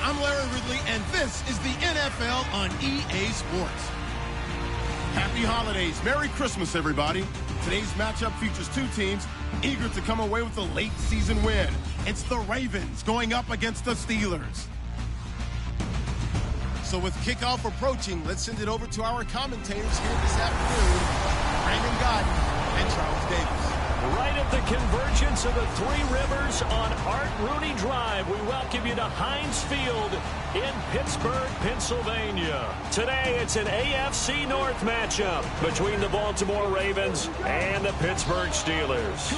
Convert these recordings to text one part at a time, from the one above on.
I'm Larry Ridley, and this is the NFL on EA Sports. Happy holidays. Merry Christmas, everybody. Today's matchup features two teams eager to come away with a late season win. It's the Ravens going up against the Steelers. So with kickoff approaching, let's send it over to our commentators here this afternoon, Brandon Gaudin and Charles Davis. Right at the convergence of the Three Rivers on Art Rooney Drive, we welcome you to Heinz Field in Pittsburgh, Pennsylvania. Today, it's an AFC North matchup between the Baltimore Ravens and the Pittsburgh Steelers.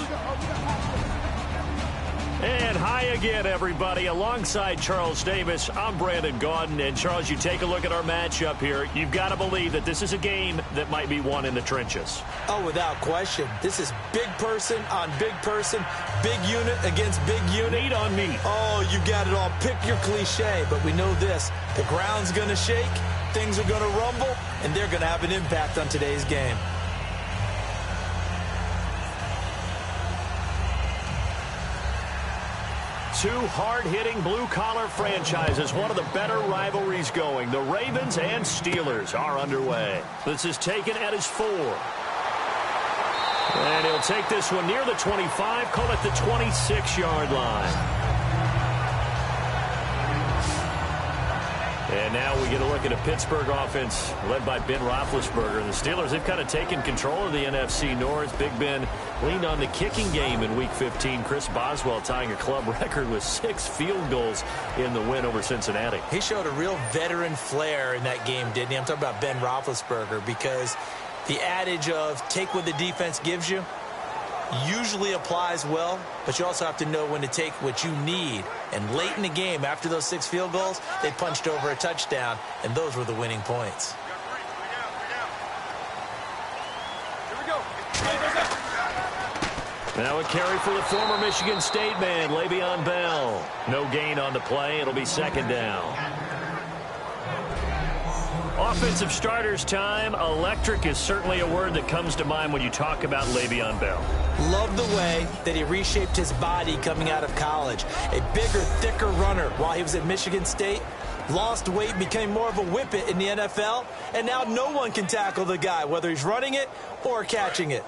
And hi again, everybody. Alongside Charles Davis, I'm Brandon Gaudin. And, Charles, you take a look at our matchup here. You've got to believe that this is a game that might be won in the trenches. Oh, without question. This is big person on big person, big unit against big unit. Meat on meat. Oh, you got it all. Pick your cliche, but we know this. The ground's going to shake, things are going to rumble, and they're going to have an impact on today's game. Two hard-hitting blue-collar franchises, one of the better rivalries going. The Ravens and Steelers are underway. This is taken at his 4. And he'll take this one near the 25, call it the 26-yard line. And now we get a look at a Pittsburgh offense led by Ben Roethlisberger. And the Steelers, they've kind of taken control of the NFC North. Big Ben leaned on the kicking game in Week 15. Chris Boswell tying a club record with 6 field goals in the win over Cincinnati. He showed a real veteran flair in that game, didn't he? I'm talking about Ben Roethlisberger, because the adage of take what the defense gives you usually applies well, but you also have to know when to take what you need. And late in the game, after those 6 field goals, they punched over a touchdown, and those were the winning points. Now a carry for the former Michigan State man, Le'Veon Bell. No gain on the play. It'll be second down. Offensive starters time. Electric is certainly a word that comes to mind when you talk about Le'Veon Bell. Love the way that he reshaped his body coming out of college. A bigger, thicker runner while he was at Michigan State. Lost weight, became more of a whippet in the NFL, and now no one can tackle the guy, whether he's running it or catching it.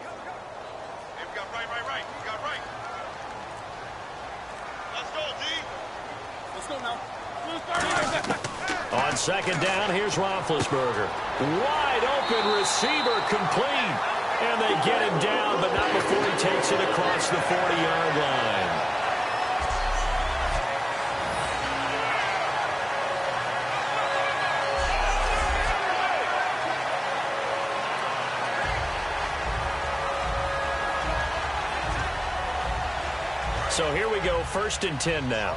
On second down, here's Roethlisberger. Wide open receiver complete. And they get him down, but not before he takes it across the 40-yard line. So here we go, 1st and 10 now.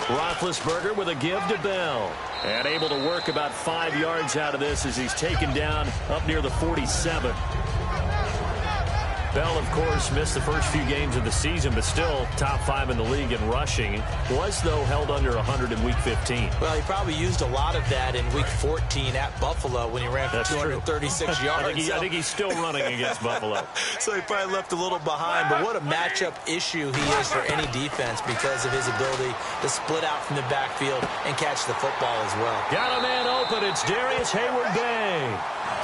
Roethlisberger with a give to Bell. And able to work about 5 yards out of this as he's taken down up near the 47. Bell, of course, missed the first few games of the season, but still top 5 in the league in rushing. Was, though, held under 100 in Week 15. Well, he probably used a lot of that in Week 14 at Buffalo when he ran for 236 yards. I think he's still running against Buffalo. So he probably left a little behind. But what a matchup issue he is for any defense because of his ability to split out from the backfield and catch the football as well. Got a man open. It's Darius Hayward-Bay.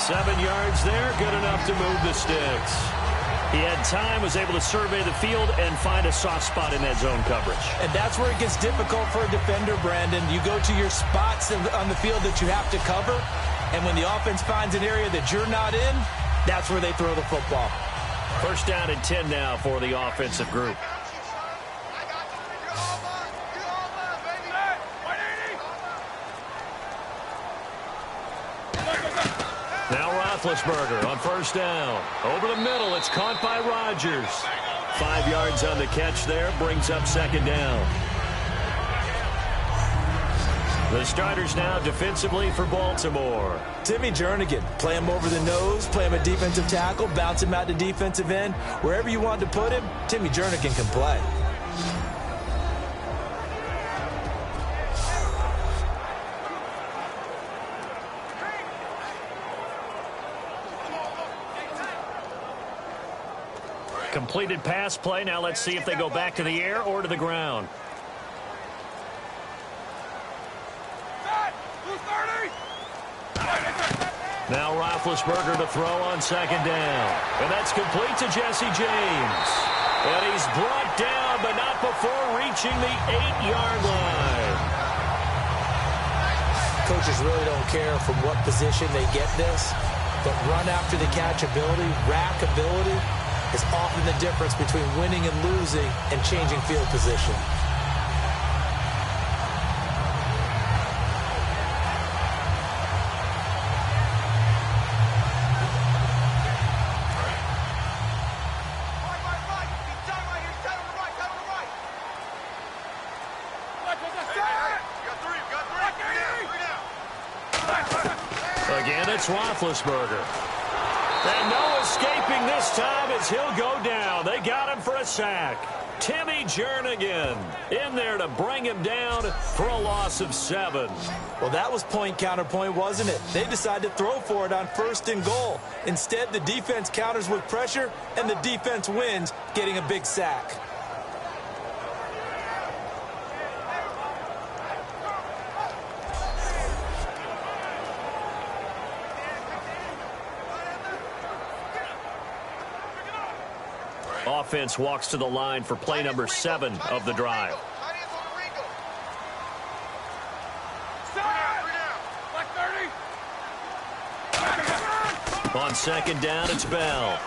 7 yards there, good enough to move the sticks. He had time, was able to survey the field and find a soft spot in that zone coverage. And that's where it gets difficult for a defender, Brandon. You go to your spots on the field that you have to cover, and when the offense finds an area that you're not in, that's where they throw the football. 1st down and 10 now for the offensive group. Now Roethlisberger on 1st down. Over the middle, it's caught by Rodgers. 5 yards on the catch there, brings up 2nd down. The starters now defensively for Baltimore. Timmy Jernigan, play him over the nose, play him at defensive tackle, bounce him out to defensive end. Wherever you want to put him, Timmy Jernigan can play. Completed pass play. Now let's see if they go back to the air or to the ground. Now Roethlisberger to throw on second down. And that's complete to Jesse James. And he's brought down, but not before reaching the 8-yard line. Coaches really don't care from what position they get this, but run after the catch ability, rack ability, is often the difference between winning and losing and changing field position. Again, it's Roethlisberger. And no escaping this time as he'll go down. They got him for a sack. Timmy Jernigan in there to bring him down for a loss of 7. Well, that was point counterpoint, wasn't it? They decided to throw for it on 1st and goal. Instead, the defense counters with pressure, and the defense wins, getting a big sack. Offense walks to the line for play number 7 of the drive. On second down, it's Bell.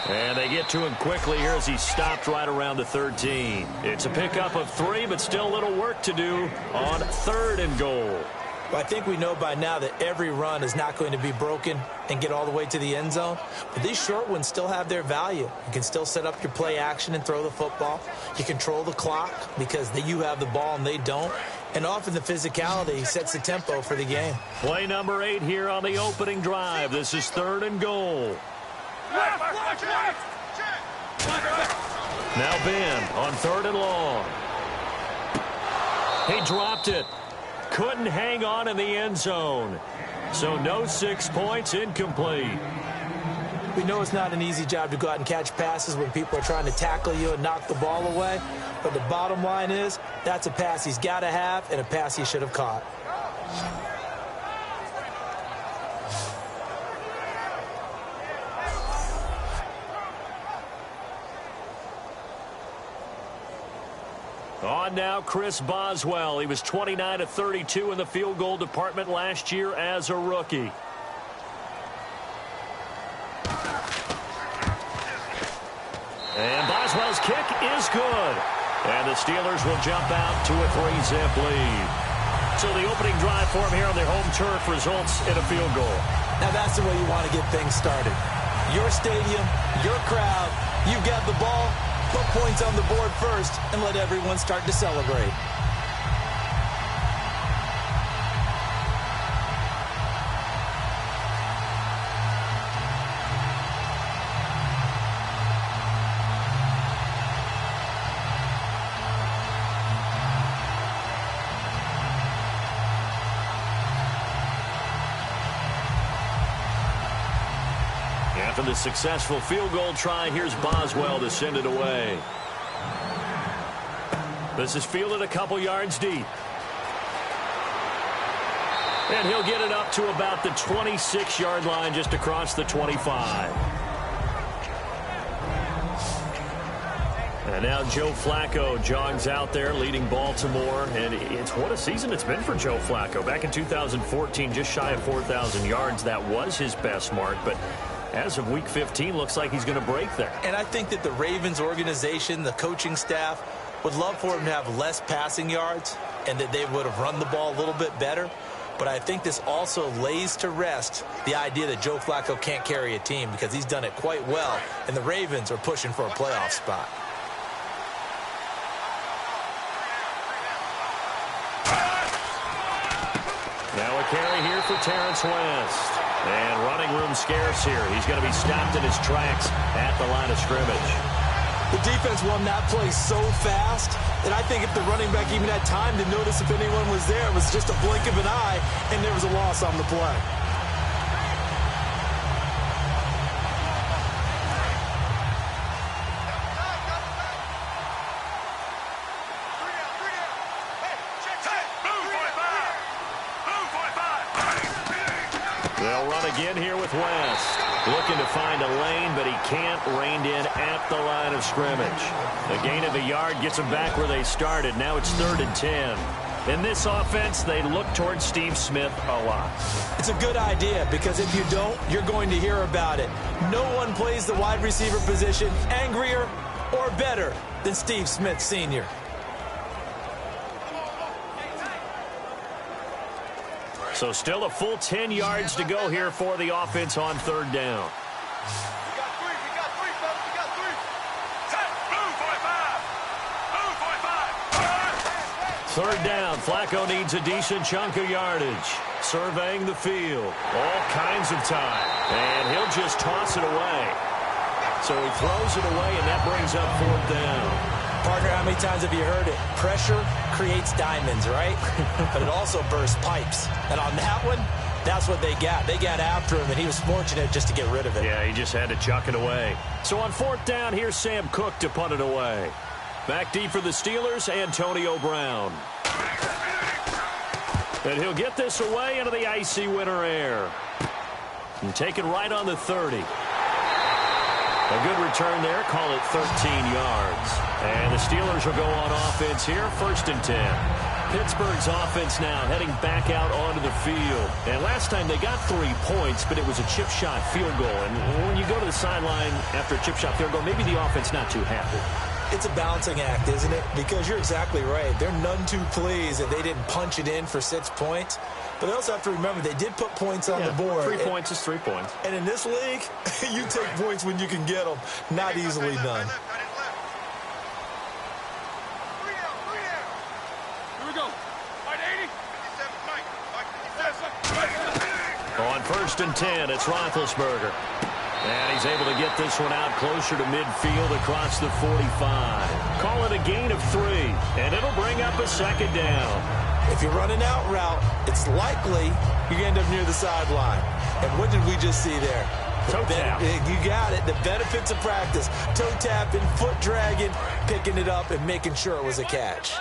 And they get to him quickly here as he stopped right around the 13. It's a pickup of 3, but still a little work to do on 3rd and goal. Well, I think we know by now that every run is not going to be broken and get all the way to the end zone. But these short ones still have their value. You can still set up your play action and throw the football. You control the clock because you have the ball and they don't. And often the physicality sets the tempo for the game. Play number 8 here on the opening drive. This is 3rd and goal. Now Ben on 3rd and long. He dropped it. Couldn't hang on in the end zone. So no 6 points, incomplete. We know it's not an easy job to go out and catch passes when people are trying to tackle you and knock the ball away. But the bottom line is that's a pass he's got to have and a pass he should have caught. On now, Chris Boswell. He was 29 of 32 in the field goal department last year as a rookie. And Boswell's kick is good. And the Steelers will jump out to a 3-zip lead. So the opening drive for him here on their home turf results in a field goal. Now that's the way you want to get things started. Your stadium, your crowd, you've got the ball. Put points on the board first and let everyone start to celebrate. After the successful field goal try, here's Boswell to send it away. This is fielded a couple yards deep. And he'll get it up to about the 26-yard line, just across the 25. And now Joe Flacco jogs out there leading Baltimore. And it's what a season it's been for Joe Flacco. Back in 2014, just shy of 4,000 yards. That was his best mark. But as of Week 15, looks like he's going to break there. And I think that the Ravens organization, the coaching staff, would love for him to have less passing yards and that they would have run the ball a little bit better. But I think this also lays to rest the idea that Joe Flacco can't carry a team because he's done it quite well, and the Ravens are pushing for a playoff spot. Now a carry here for Terrence West. And running room scarce here. He's going to be stopped in his tracks at the line of scrimmage. The defense won that play so fast that I think if the running back even had time to notice if anyone was there, it was just a blink of an eye, and there was a loss on the play. They'll run again here with West. Looking to find a lane, but he can't. Reined in at the line of scrimmage. A gain of a yard gets them back where they started. Now it's 3rd and 10. In this offense, they look towards Steve Smith a lot. It's a good idea because if you don't, you're going to hear about it. No one plays the wide receiver position angrier or better than Steve Smith Sr. So still a full 10 yards to go here for the offense on 3rd down. Third down, Flacco needs a decent chunk of yardage. Surveying the field, all kinds of time. And he'll just toss it away. So he throws it away, and that brings up 4th down. Partner, how many times have you heard it? Pressure creates diamonds, right? But it also bursts pipes. And on that one, that's what they got. They got after him, and he was fortunate just to get rid of it. Yeah, he just had to chuck it away. So on 4th down, here's Sam Cook to punt it away. Back deep for the Steelers, Antonio Brown. And he'll get this away into the icy winter air. And take it right on the 30. A good return there. Call it 13 yards. And the Steelers will go on offense here. 1st and 10. Pittsburgh's offense now heading back out onto the field. And last time they got 3 points, but it was a chip shot field goal. And when you go to the sideline after a chip shot field goal, maybe the offense not too happy. It's a balancing act, isn't it? Because you're exactly right. They're none too pleased that they didn't punch it in for 6 points. But they also have to remember they did put points on the board. 3 points is 3 points. And in this league, you take points when you can get them. Not easily done. On 1st and 10, it's Roethlisberger. And he's able to get this one out closer to midfield across the 45. Call it a gain of 3, and it'll bring up a 2nd down. If you run an out route, it's likely you end up near the sideline. And what did we just see there? Toe tap. You got it. The benefits of practice. Toe tapping, foot dragging, picking it up, and making sure it was a catch.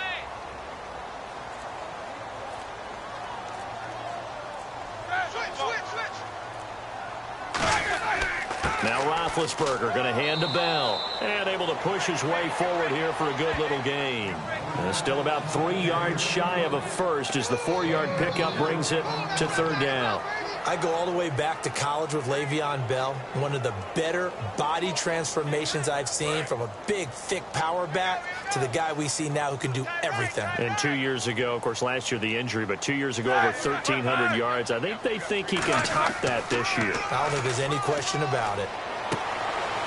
Now Roethlisberger going to hand to Bell. And able to push his way forward here for a good little gain. And still about 3 yards shy of a first as the 4-yard pickup brings it to 3rd down. I go all the way back to college with Le'Veon Bell. One of the better body transformations I've seen, from a big, thick power back to the guy we see now who can do everything. And 2 years ago, of course, last year the injury, but 2 years ago over 1,300 yards. I think they think he can top that this year. I don't think there's any question about it.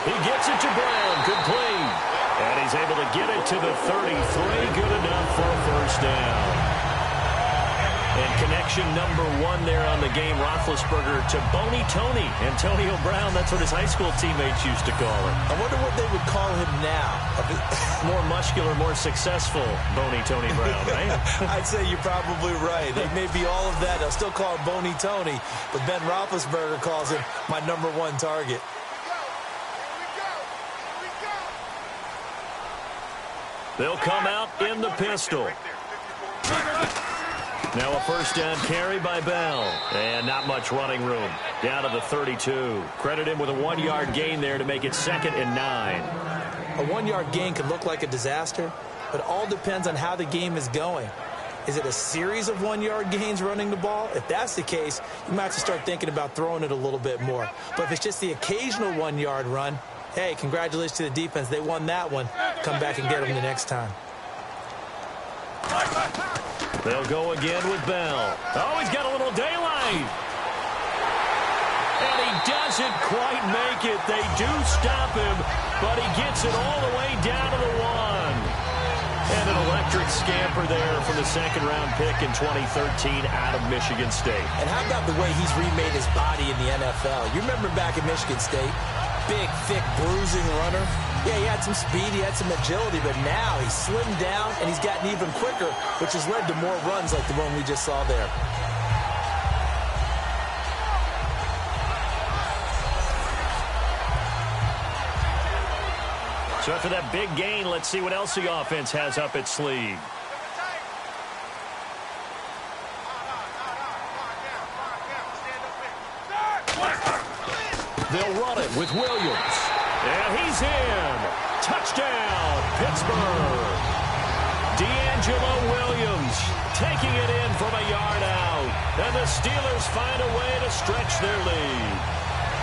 He gets it to Brown, complete. And he's able to get it to the 33, good enough for a 1st down. And connection number 1 there on the game, Roethlisberger to Boney Tony. Antonio Brown, that's what his high school teammates used to call him. I wonder what they would call him now. More muscular, more successful Boney Tony Brown, right? I'd say you're probably right. They may be all of that. They'll still call him Boney Tony, but Ben Roethlisberger calls him my number 1 target. They'll come out in the pistol. Now a 1st down carry by Bell. And not much running room. Down to the 32. Credit him with a 1-yard gain there to make it 2nd and 9. A 1-yard gain can look like a disaster, but it all depends on how the game is going. Is it a series of 1-yard gains running the ball? If that's the case, you might have to start thinking about throwing it a little bit more. But if it's just the occasional 1-yard run, hey, congratulations to the defense. They won that one. Come back and get them the next time. They'll go again with Bell. Oh, he's got a little daylight. And he doesn't quite make it. They do stop him, but he gets it all the way down to the 1. And an electric scamper there from the 2nd-round pick in 2013 out of Michigan State. And how about the way he's remade his body in the NFL? You remember back at Michigan State? Big, thick, bruising runner. Yeah, he had some speed, he had some agility, but now he's slimmed down and he's gotten even quicker, which has led to more runs like the one we just saw there. So after that big gain, let's see what else the offense has up its sleeve. with Williams. And he's in. Touchdown, Pittsburgh. D'Angelo Williams taking it in from a yard out. And the Steelers find a way to stretch their lead.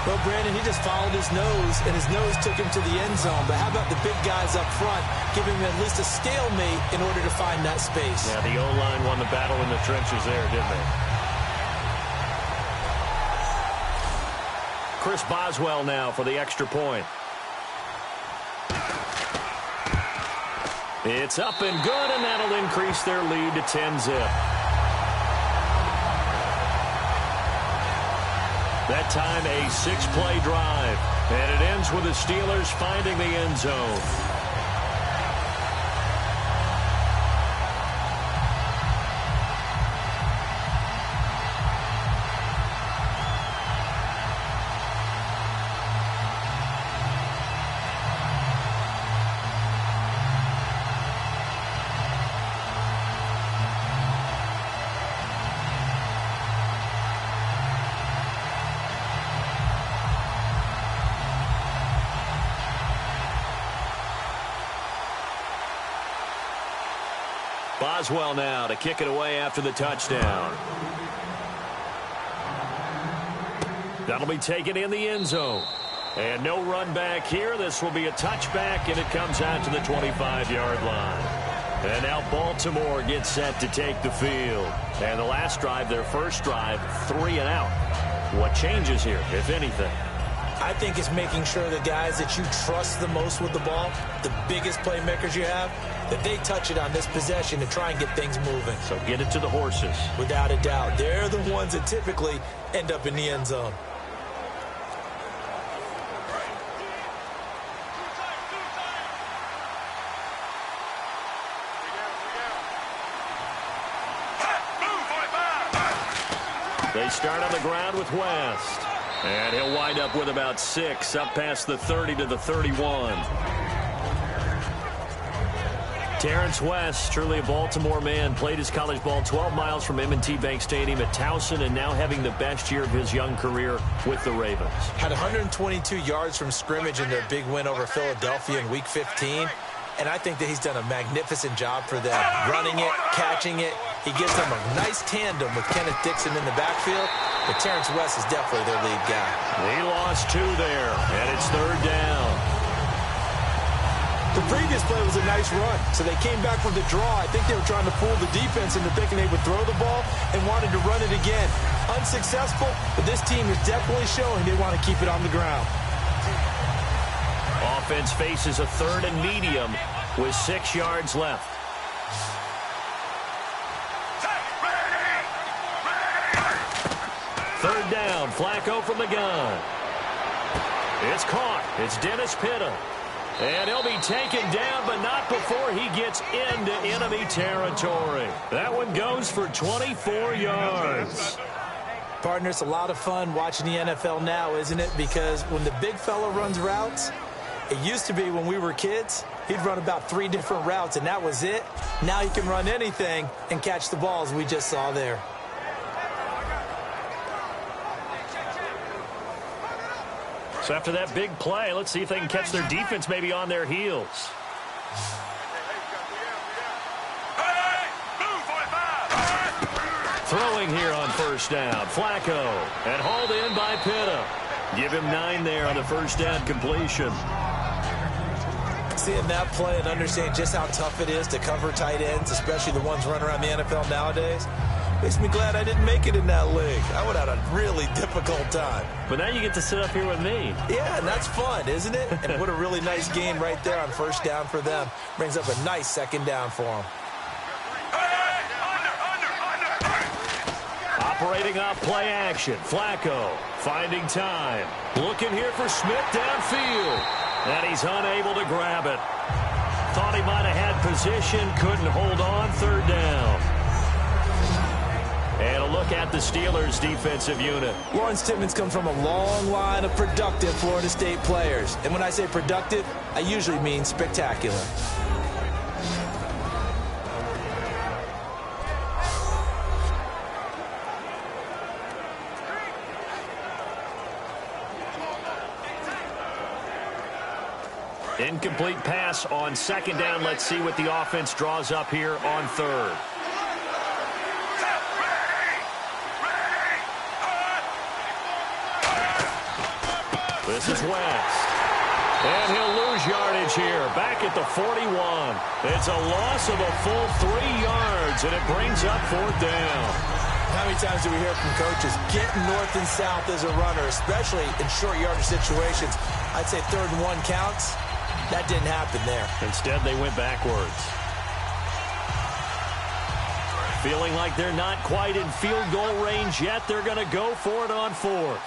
Well, Brandon, he just followed his nose, and his nose took him to the end zone. But how about the big guys up front, giving him at least a stalemate in order to find that space? Yeah, the O-line won the battle in the trenches there, didn't they? Chris Boswell now for the extra point. It's up and good, and that'll increase their lead to 10-zip. That time, a 6-play drive. And it ends with the Steelers finding the end zone. Boswell now to kick it away after the touchdown. That'll be taken in the end zone. And no run back here. This will be a touchback, and it comes out to the 25-yard line. And now Baltimore gets set to take the field. And the last drive, their first drive, 3 and out. What changes here, if anything? I think it's making sure the guys that you trust the most with the ball, the biggest playmakers you have, that they touch it on this possession to try and get things moving. So get it to the horses. Without a doubt. They're the ones that typically end up in the end zone. They start on the ground with West. And he'll wind up with about 6, up past the 30 to the 31. Terrence West, truly a Baltimore man, played his college ball 12 miles from M&T Bank Stadium at Towson, and now having the best year of his young career with the Ravens. Had 122 yards from scrimmage in their big win over Philadelphia in Week 15. And I think that he's done a magnificent job for them. Running it, catching it. He gives them a nice tandem with Kenneth Dixon in the backfield. But Terrence West is definitely their lead guy. He lost 2 there, and it's 3rd down. The previous play was a nice run, so they came back with the draw. I think they were trying to fool the defense into thinking they would throw the ball and wanted to run it again. Unsuccessful, but this team is definitely showing they want to keep it on the ground. Offense faces a 3rd and medium with 6 yards left. Third down, Flacco from the gun. It's caught. It's Dennis Pitta. And he'll be taken down, but not before he gets into enemy territory. That one goes for 24 yards. Partner, it's a lot of fun watching the NFL now, isn't it? Because when the big fella runs routes, it used to be when we were kids, he'd run about 3 different routes, and that was it. Now he can run anything and catch the balls we just saw there. So after that big play, let's see if they can catch their defense maybe on their heels. Throwing here on first down, Flacco, and hauled in by Pitta. Give him 9 there on the first down completion. Seeing that play and understanding just how tough it is to cover tight ends, especially the ones running around the NFL nowadays, makes me glad I didn't make it in that league. I would have had a really difficult time. But now you get to sit up here with me. Yeah, and that's fun, isn't it? And what a really nice gain right there on first down for them. Brings up a nice second down for them. Operating off play action, Flacco finding time. Looking here for Smith downfield. And he's unable to grab it. Thought he might have had position, couldn't hold on, third down. And a look at the Steelers' defensive unit. Lawrence Timmons comes from a long line of productive Florida State players. And when I say productive, I usually mean spectacular. Incomplete pass on second down. Let's see what the offense draws up here on third. This is West. And he'll lose yardage here. Back at the 41. It's a loss of a full 3 yards, and it brings up fourth down. How many times do we hear from coaches, get north and south as a runner, especially in short yardage situations? I'd say 3rd and 1 counts. That didn't happen there. Instead, they went backwards. Feeling like they're not quite in field goal range yet, they're going to go for it on 4th.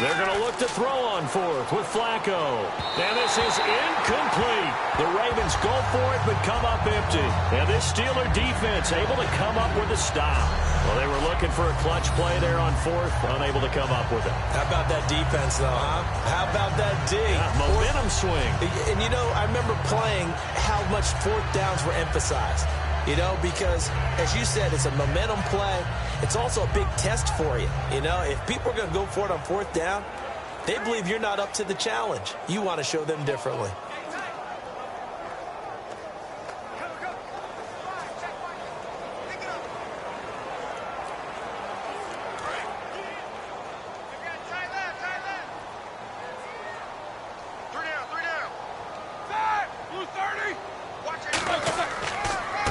They're going to look to throw on 4th with Flacco. And this is incomplete. The Ravens go for it but come up empty. And this Steeler defense able to come up with a stop. Well, they were looking for a clutch play there on 4th, unable to come up with it. How about that defense, though, huh? How about that D? Yeah, momentum swing. And, you know, I remember playing how much 4th downs were emphasized. You know, because, as you said, it's a momentum play. It's also a big test for you. You know, if people are going to go for it on 4th down, they believe you're not up to the challenge. You want to show them differently.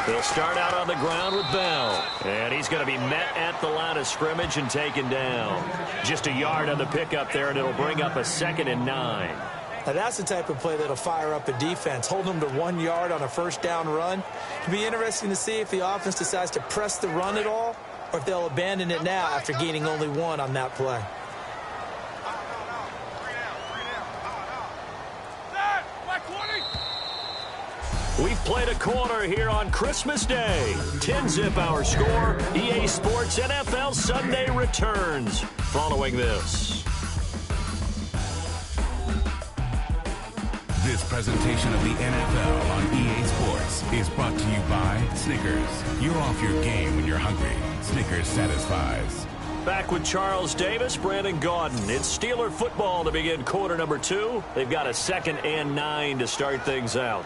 They'll start out on the ground with Bell. And he's going to be met at the line of scrimmage and taken down. Just a yard on the pickup there, and it'll bring up a 2nd and 9. Now, that's the type of play that'll fire up a defense. Hold them to 1 yard on a 1st down run. It'll be interesting to see if the offense decides to press the run at all, or if they'll abandon it now after gaining only 1 on that play. We've played a quarter here on Christmas Day. 10-zip our score. EA Sports NFL Sunday returns following this. This presentation of the NFL on EA Sports is brought to you by Snickers. You're off your game when you're hungry. Snickers satisfies. Back with Charles Davis, Brandon Gaudin. It's Steeler football to begin quarter number 2. They've got a 2nd and 9 to start things out.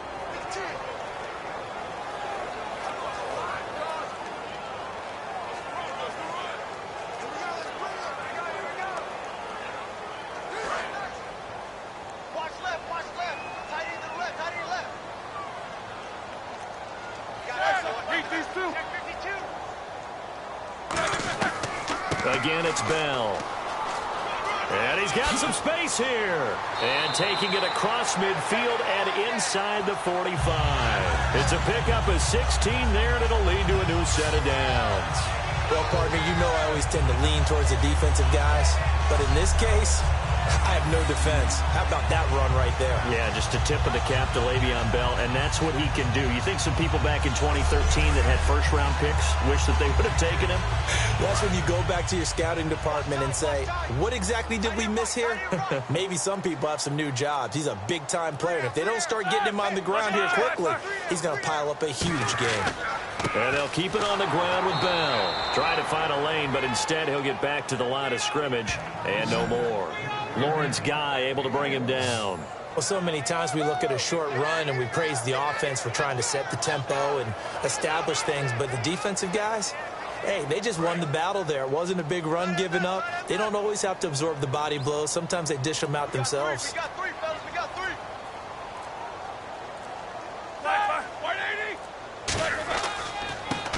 Again, it's Bell. And he's got some space here. And taking it across midfield and inside the 45. It's a pickup of 16 there, and it'll lead to a new set of downs. Well, partner, you know I always tend to lean towards the defensive guys. But in this case, I have no defense. How about that run right there? Yeah, just a tip of the cap to Le'Veon Bell, and that's what he can do. You think some people back in 2013 that had first-round picks wish that they would have taken him? That's when you go back to your scouting department and say, what exactly did we miss here? Maybe some people have some new jobs. He's a big-time player, and if they don't start getting him on the ground here quickly, he's going to pile up a huge game. And they'll keep it on the ground with Bell. Try to find a lane, but instead he'll get back to the line of scrimmage and no more. Lawrence Guy able to bring him down. Well, so many times we look at a short run and we praise the offense for trying to set the tempo and establish things, but the defensive guys, hey, they just won the battle there. It wasn't a big run given up. They don't always have to absorb the body blows. Sometimes they dish them out themselves. We got 3, fellas. We got 3.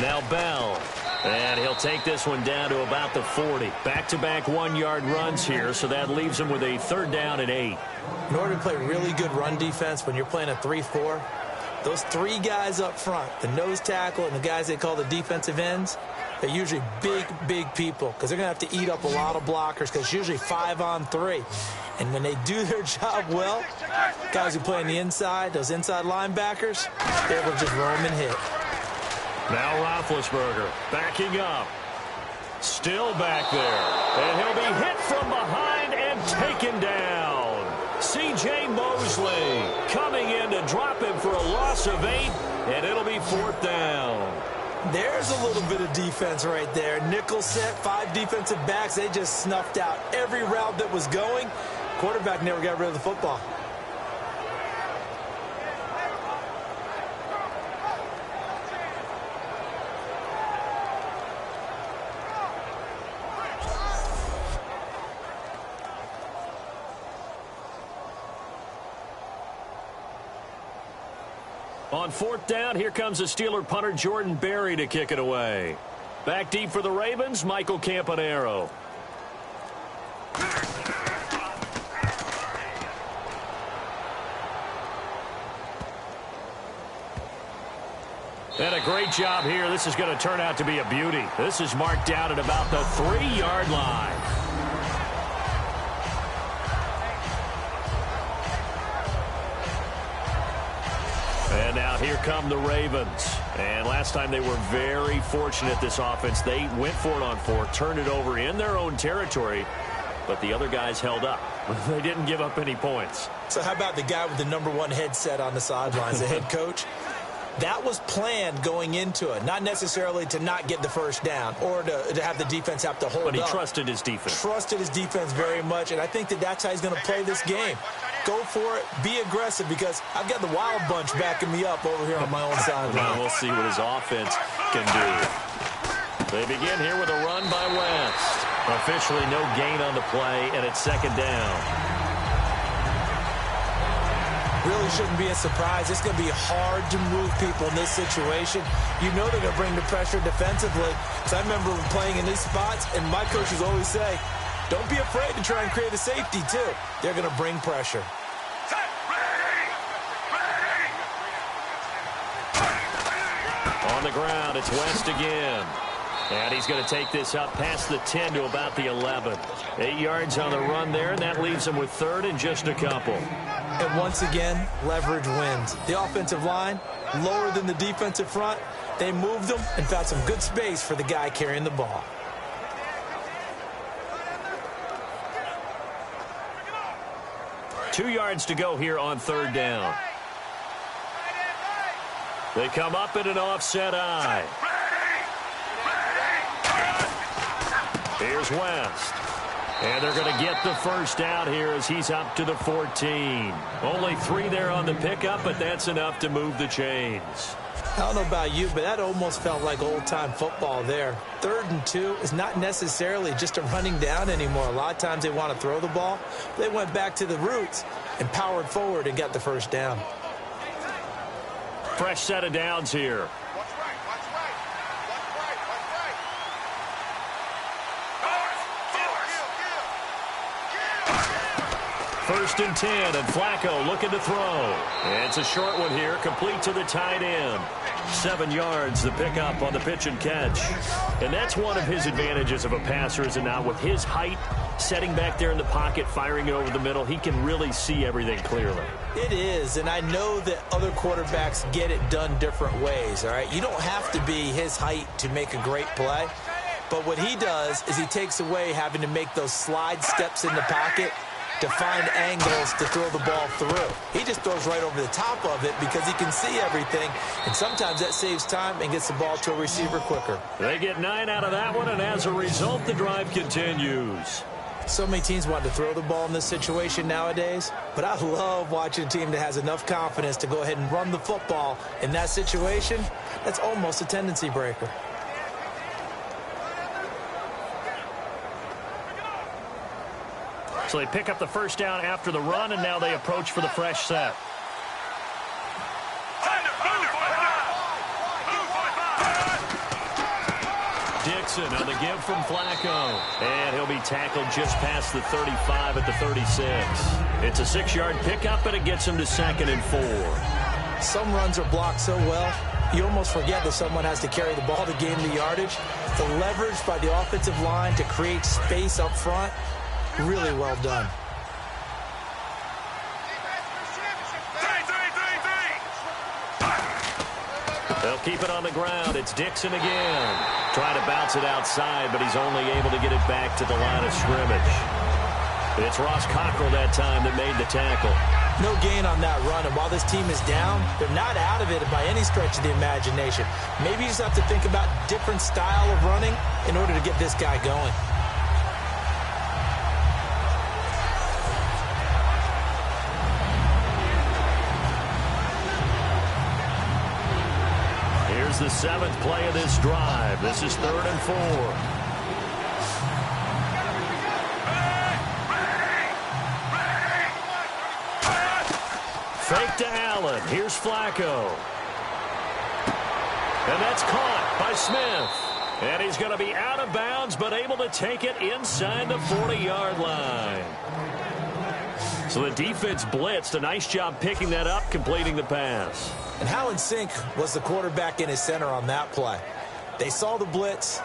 Now Bell. And he'll take this one down to about the 40. Back-to-back 1-yard runs here, so that leaves him with a 3rd down and 8. In order to play really good run defense when you're playing a 3-4, those 3 guys up front, the nose tackle and the guys they call the defensive ends, they're usually big people because they're going to have to eat up a lot of blockers because it's usually 5-on-3. And when they do their job well, guys who play on the inside, those inside linebackers, they're able to just roam and hit. Now Roethlisberger backing up. Still back there. And he'll be hit from behind and taken down. C.J. Mosley coming in to drop him for a loss of 8, and it'll be 4th down. There's a little bit of defense right there. Nickel set, 5 defensive backs. They just snuffed out every route that was going. Quarterback never got rid of the football. On 4th down, here comes the Steeler punter Jordan Berry to kick it away. Back deep for the Ravens, Michael Campanaro. And a great job here. This is going to turn out to be a beauty. This is marked down at about the 3-yard line. And now here come the Ravens. And last time they were very fortunate, this offense. They went for it on 4, turned it over in their own territory, but the other guys held up. They didn't give up any points. So how about the guy with the #1 headset on the sidelines, the head coach? That was planned going into it, not necessarily to not get the first down or to have the defense have to hold up. But he trusted his defense. Trusted his defense very much, and I think that's how he's going to play this game. Go for it, be aggressive, because I've got the wild bunch backing me up over here on my own sideline. Well, we'll see what his offense can do. They begin here with a run by West. Officially no gain on the play, and it's 2nd down. Really shouldn't be a surprise. It's going to be hard to move people in this situation. You know they're going to bring the pressure defensively. Because I remember playing in these spots, and my coaches always say, don't be afraid to try and create a safety, too. They're going to bring pressure. On the ground, it's West again. And he's going to take this up past the 10 to about the 11. 8 yards on the run there, and that leaves him with 3rd and just a couple. And once again, leverage wins. The offensive line, lower than the defensive front. They moved them and found some good space for the guy carrying the ball. Two yards to go here on 3rd down. They come up in an offset eye. Here's West. And they're going to get the first down here as he's up to the 14. Only 3 there on the pickup, but that's enough to move the chains. I don't know about you, but that almost felt like old-time football there. 3rd and 2 is not necessarily just a running down anymore. A lot of times they want to throw the ball. They went back to the roots and powered forward and got the first down. Fresh set of downs here. 1st and 10, and Flacco looking to throw. It's a short one here, complete to the tight end. 7 yards, the pickup on the pitch and catch. And that's one of his advantages of a passer, is now with his height, setting back there in the pocket, firing it over the middle, he can really see everything clearly. It is, and I know that other quarterbacks get it done different ways, all right? You don't have to be his height to make a great play, but what he does is he takes away having to make those slide steps in the pocket to find angles to throw the ball through. He just throws right over the top of it because he can see everything, and sometimes that saves time and gets the ball to a receiver quicker. They get 9 out of that one, and as a result, the drive continues. So many teams want to throw the ball in this situation nowadays, but I love watching a team that has enough confidence to go ahead and run the football in that situation. That's almost a tendency breaker. So they pick up the first down after the run, and now they approach for the fresh set. Dixon on the give from Flacco. And he'll be tackled just past the 35 at the 36. It's a 6-yard pickup, and it gets him to 2nd and 4. Some runs are blocked so well, you almost forget that someone has to carry the ball to gain the yardage. The leverage by the offensive line to create space up front, really well done. They'll keep it on the ground. It's Dixon again. Trying to bounce it outside, but he's only able to get it back to the line of scrimmage. It's Ross Cockrell that time that made the tackle. No gain on that run, and while this team is down, they're not out of it by any stretch of the imagination. Maybe you just have to think about different style of running in order to get this guy going. Here's the 7th play of this drive. This is 3rd and 4. Fake to Allen. Here's Flacco. And that's caught by Smith. And he's going to be out of bounds, but able to take it inside the 40-yard line. So the defense blitzed. A nice job picking that up, completing the pass. And how in sync was the quarterback in his center on that play? They saw the blitz,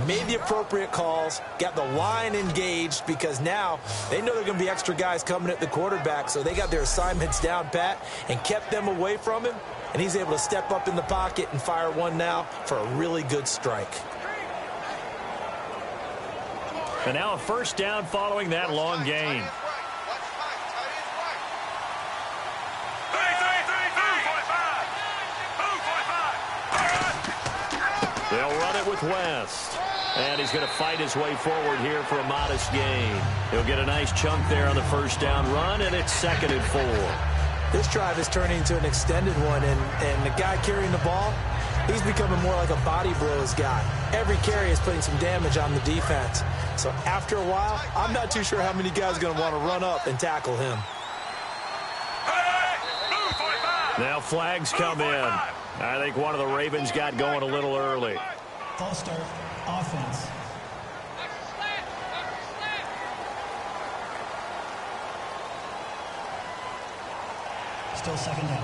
made the appropriate calls, got the line engaged, because now they know there are going to be extra guys coming at the quarterback, so they got their assignments down pat and kept them away from him, and he's able to step up in the pocket and fire one now for a really good strike. And now a first down following that long gain. They'll run it with West. And he's going to fight his way forward here for a modest gain. He'll get a nice chunk there on the first down run, and it's 2nd and 4. This drive is turning into an extended one, and the guy carrying the ball, he's becoming more like a body blows guy. Every carry is putting some damage on the defense. So after a while, I'm not too sure how many guys are going to want to run up and tackle him. Now flags come in. I think one of the Ravens got going a little early. False start, offense. Still 2nd down.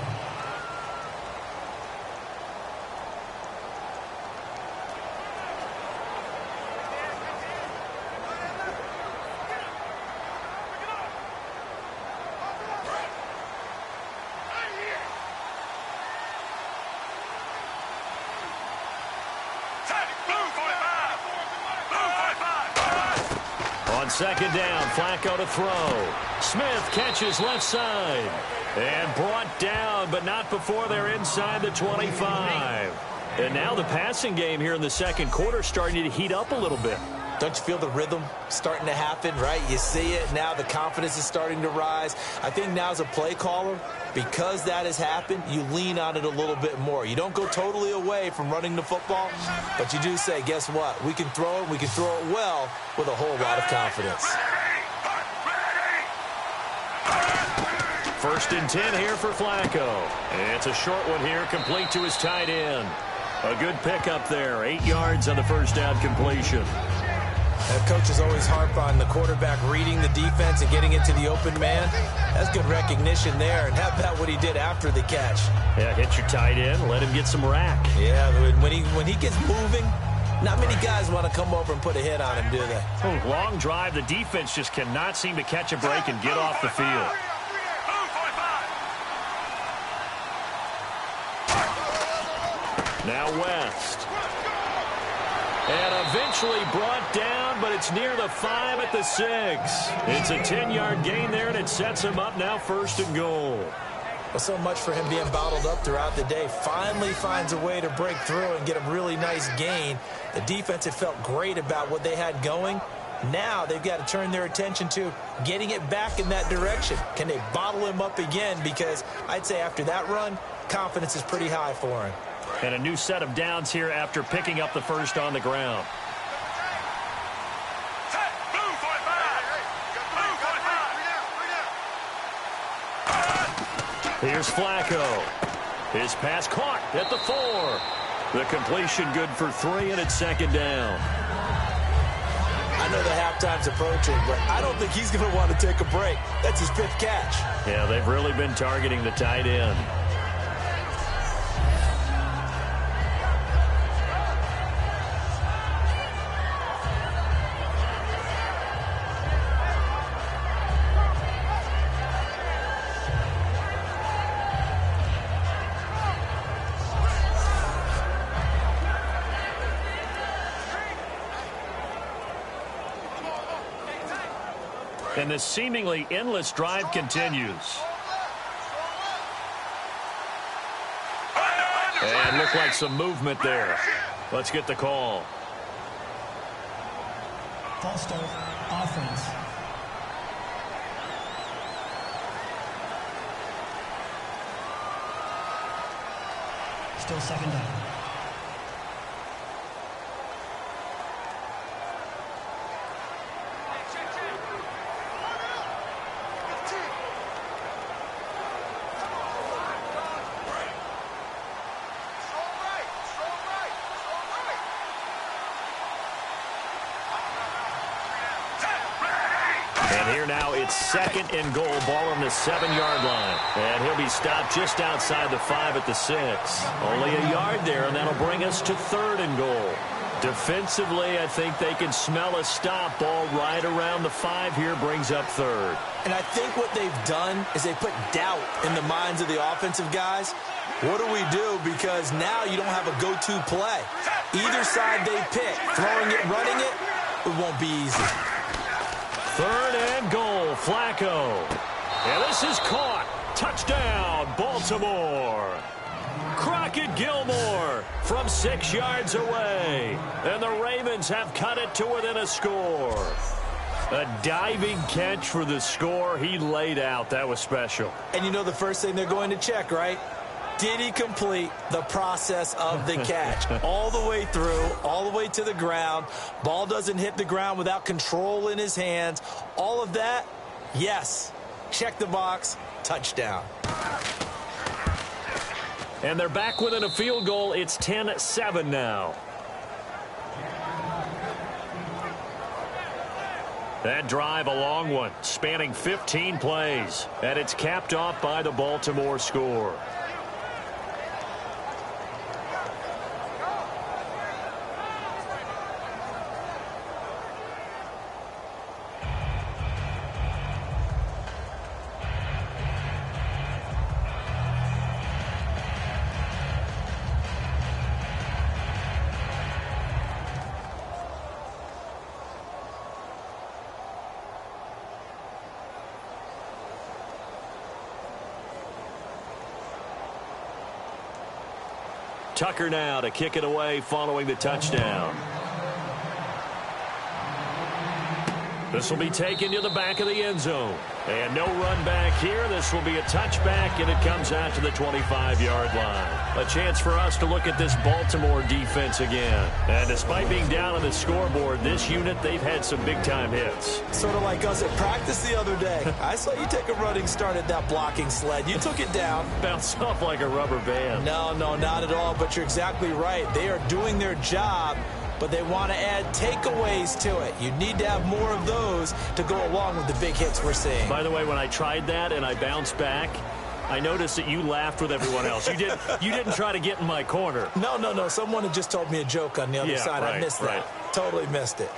On 2nd down, Flacco to throw. Smith catches left side. And brought down, but not before they're inside the 25. And now the passing game here in the second quarter starting to heat up a little bit. Don't you feel the rhythm starting to happen, right? You see it now. The confidence is starting to rise. I think now as a play caller, because that has happened, you lean on it a little bit more. You don't go totally away from running the football, but you do say, guess what? We can throw it. We can throw it well with a whole lot of confidence. 1st and 10 here for Flacco. And it's a short one here, complete to his tight end. A good pickup there, 8 yards on the first down completion. Coaches always harp on the quarterback reading the defense and getting it to the open man. That's good recognition there. And how about what he did after the catch? Yeah, hit your tight end, let him get some rack. Yeah, when he gets moving, not many guys want to come over and put a hit on him, do they? Long drive, the defense just cannot seem to catch a break and get off the field. Now West. And eventually brought down, but it's near the 5 at the 6. It's a 10-yard gain there, and it sets him up now 1st and goal. Well, so much for him being bottled up throughout the day. Finally finds a way to break through and get a really nice gain. The defense had felt great about what they had going. Now they've got to turn their attention to getting it back in that direction. Can they bottle him up again? Because I'd say after that run, confidence is pretty high for him. And a new set of downs here after picking up the first on the ground. Here's Flacco. His pass caught at the 4. The completion good for 3, and it's 2nd down. I know the halftime's approaching, but I don't think he's going to want to take a break. That's his 5th catch. Yeah, they've really been targeting the tight end. And this seemingly endless drive continues. looked like some movement there. Let's get the call. False start, offense. Still second down. Here now, it's second and goal, ball on the 7-yard line. And he'll be stopped just outside the 5 at the 6. Only a yard there, and that'll bring us to third and goal. Defensively, I think they can smell a stop. Ball right around the 5 here brings up third. And I think what they've done is they put doubt in the minds of the offensive guys. What do we do? Because now you don't have a go-to play. Either side they pick, throwing it, running it, it won't be easy. Third and goal, Flacco. And this is caught. Touchdown, Baltimore. Crockett Gilmore from 6 yards away. And the Ravens have cut it to within a score. A diving catch for the score. He laid out. That was special. And you know the first thing they're going to check, right? Did he complete the process of the catch? All the way through, all the way to the ground. Ball doesn't hit the ground without control in his hands. All of that, yes. Check the box, touchdown. And they're back within a field goal. It's 10-7 now. That drive, a long one, spanning 15 plays. And it's capped off by the Baltimore score. Tucker now to kick it away following the touchdown. This will be taken to the back of the end zone. And no run back here. This will be a touchback, and it comes out to the 25-yard line. A chance for us to look at this Baltimore defense again. And despite being down on the scoreboard, this unit, they've had some big-time hits. Sort of like us at practice the other day. I saw you take a running start at that blocking sled. You took it down. Bounced off like a rubber band. No, not at all, but you're exactly right. They are doing their job, but they want to add takeaways to it. You need to have more of those to go along with the big hits we're seeing. By the way, when I tried that and I bounced back, I noticed that you laughed with everyone else. You didn't try to get in my corner. No. Someone had just told me a joke on the other side. Right, I missed that. Totally missed it.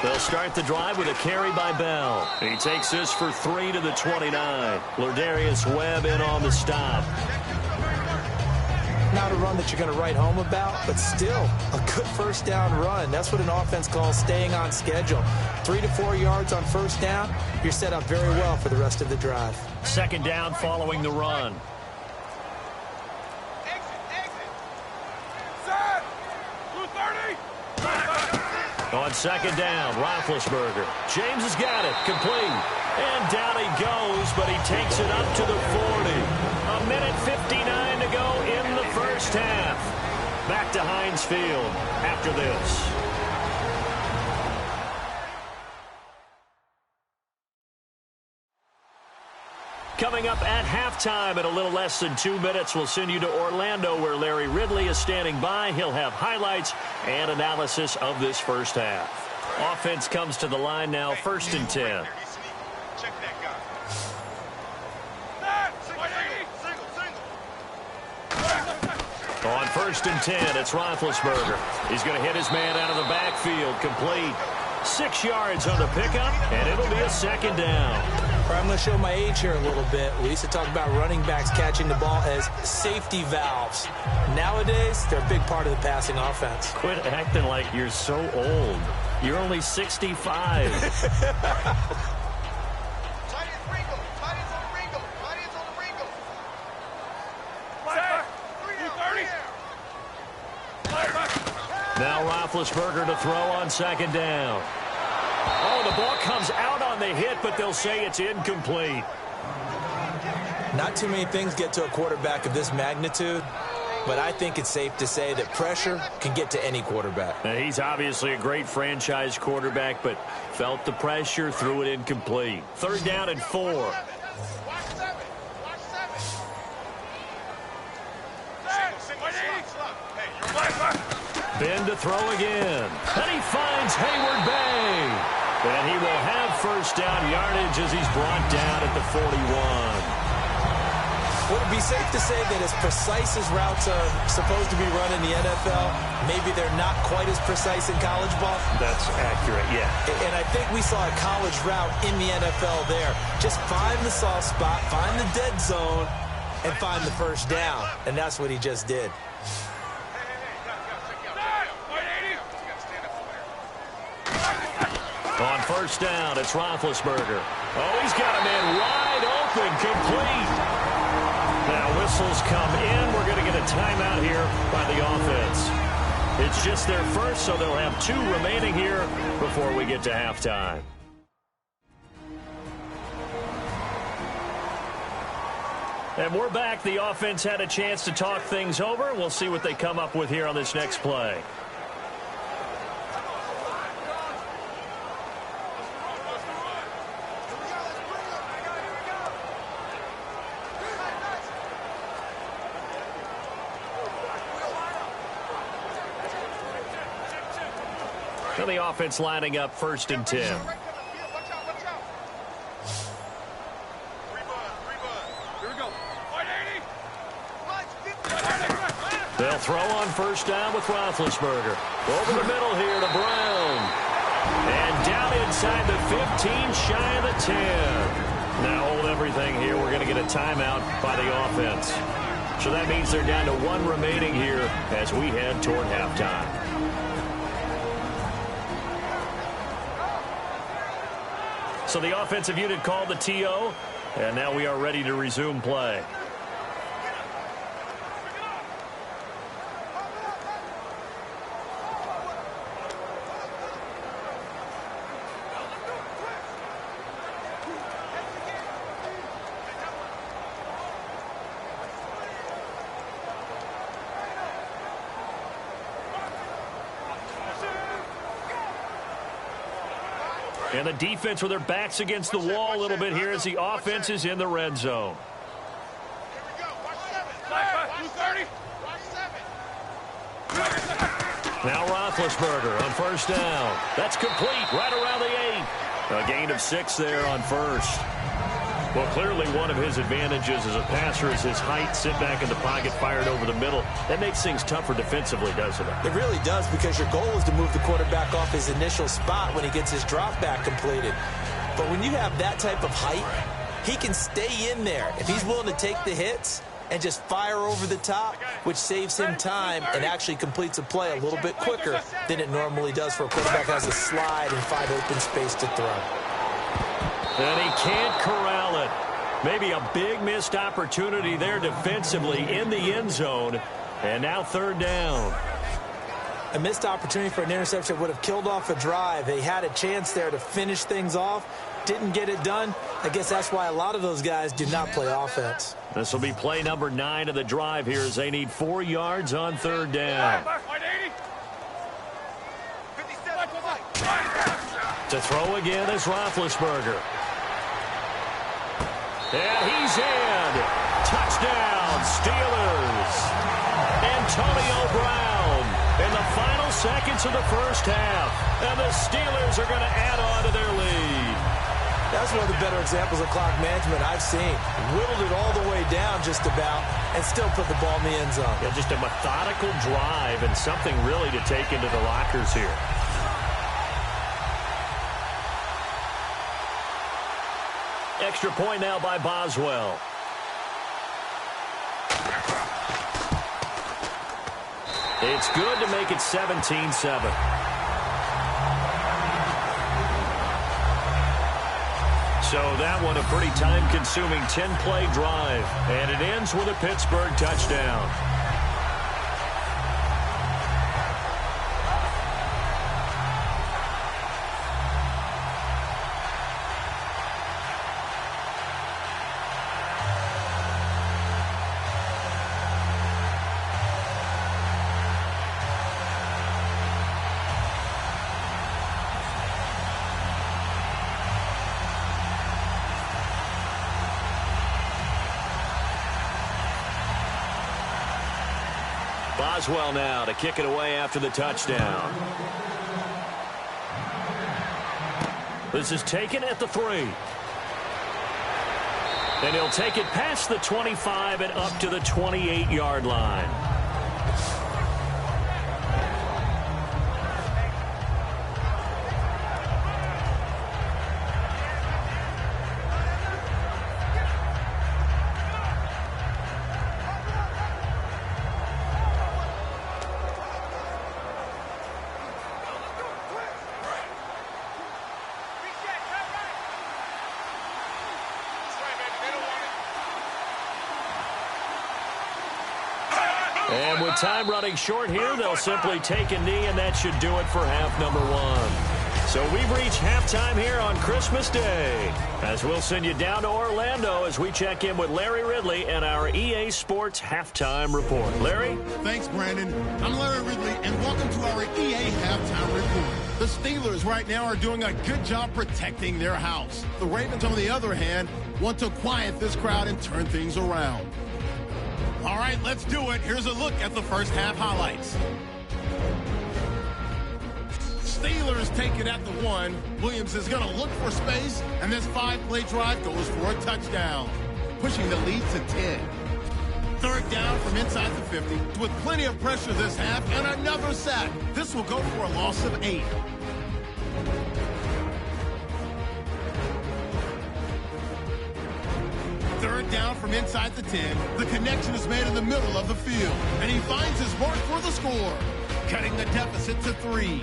They'll start the drive with a carry by Bell. He takes this for 3 to the 29. Lardarius Webb in on the stop. Not a run that you're going to write home about, but still a good first down run. That's what an offense calls staying on schedule. 3 to 4 yards on first down, you're set up very well for the rest of the drive. Second down following the run. On second down, Roethlisberger. James has got it, complete. And down he goes, but he takes it up to the 40. A minute 59 to go in the first half. Back to Heinz Field after this. Coming up at halftime in a little less than 2 minutes, we'll send you to Orlando where Larry Ridley is standing by. He'll have highlights and analysis of this first half. Offense comes to the line now, 1st and 10. On 1st and 10, it's Roethlisberger. He's going to hit his man out of the backfield, complete. 6 yards on the pickup, and it'll be a second down. I'm going to show my age here a little bit. We used to talk about running backs catching the ball as safety valves. Nowadays, they're a big part of the passing offense. Quit acting like you're so old. You're only 65. Now Roethlisberger to throw on second down. Oh, the ball comes out on the hit, but they'll say it's incomplete. Not too many things get to a quarterback of this magnitude, but I think it's safe to say that pressure can get to any quarterback. Now, he's obviously a great franchise quarterback, but felt the pressure, threw it incomplete. 3rd down and 4. Ben to throw again. And he finds Hayward Bay. And he will have first down yardage as he's brought down at the 41. Would it be safe to say that as precise as routes are supposed to be run in the NFL, maybe they're not quite as precise in college ball? That's accurate, yeah. And I think we saw a college route in the NFL there. Just find the soft spot, find the dead zone, and find the first down. And that's what he just did. On first down, it's Roethlisberger. Oh, he's got a man wide open, complete. Now whistles come in. We're going to get a timeout here by the offense. It's just their first, so they'll have 2 remaining here before we get to halftime. And we're back. The offense had a chance to talk things over. We'll see what they come up with here on this next play. So the offense lining up 1st and 10. They'll throw on first down with Roethlisberger. Over the middle here to Brown. And down inside the 15, shy of the 10. Now hold everything here. We're going to get a timeout by the offense. So that means they're down to 1 remaining here as we head toward halftime. So the offensive unit called the TO, and now we are ready to resume play. And the defense with their backs against the wall a little bit here as the offense is in the red zone. Now Roethlisberger on first down. That's complete right around the 8. A gain of 6 there on first. Well, clearly one of his advantages as a passer is his height. Sit back in the pocket, fired over the middle. That makes things tougher defensively, doesn't it? It really does, because your goal is to move the quarterback off his initial spot when he gets his drop back completed. But when you have that type of height, he can stay in there if he's willing to take the hits and just fire over the top, which saves him time and actually completes a play a little bit quicker than it normally does for a quarterback that has a slide and find open space to throw. And he can't corral it. Maybe a big missed opportunity there defensively in the end zone. And now 3rd down. A missed opportunity for an interception would have killed off a drive. They had a chance there to finish things off. Didn't get it done. I guess that's why a lot of those guys do not play offense. This will be play number 9 of the drive here as they need 4 yards on 3rd down. To throw again is Roethlisberger. And he's in. Touchdown, Steelers. Antonio Brown in the final seconds of the first half. And the Steelers are going to add on to their lead. That's one of the better examples of clock management I've seen. Whittled it all the way down just about and still put the ball in the end zone. Yeah, just a methodical drive and something really to take into the lockers here. Extra point now by Boswell. It's good to make it 17-7. So that one a pretty time-consuming 10-play drive. And it ends with a Pittsburgh touchdown. Boswell now to kick it away after the touchdown. This is taken at the 3. And he'll take it past the 25 and up to the 28-yard line. And with time running short here, they'll simply take a knee, and that should do it for half number 1. So we've reached halftime here on Christmas Day, as we'll send you down to Orlando as we check in with Larry Ridley and our EA Sports Halftime Report. Larry? Thanks, Brandon. I'm Larry Ridley, and welcome to our EA Halftime Report. The Steelers right now are doing a good job protecting their house. The Ravens, on the other hand, want to quiet this crowd and turn things around. All right, let's do it. Here's a look at the first half highlights. Steelers take it at the 1. Williams is going to look for space, and this 5-play drive goes for a touchdown, pushing the lead to 10. Third down from inside the 50, with plenty of pressure this half, and another sack. This will go for a loss of 8. Third down from inside the 10. The connection is made in the middle of the field, and he finds his mark for the score, cutting the deficit to 3.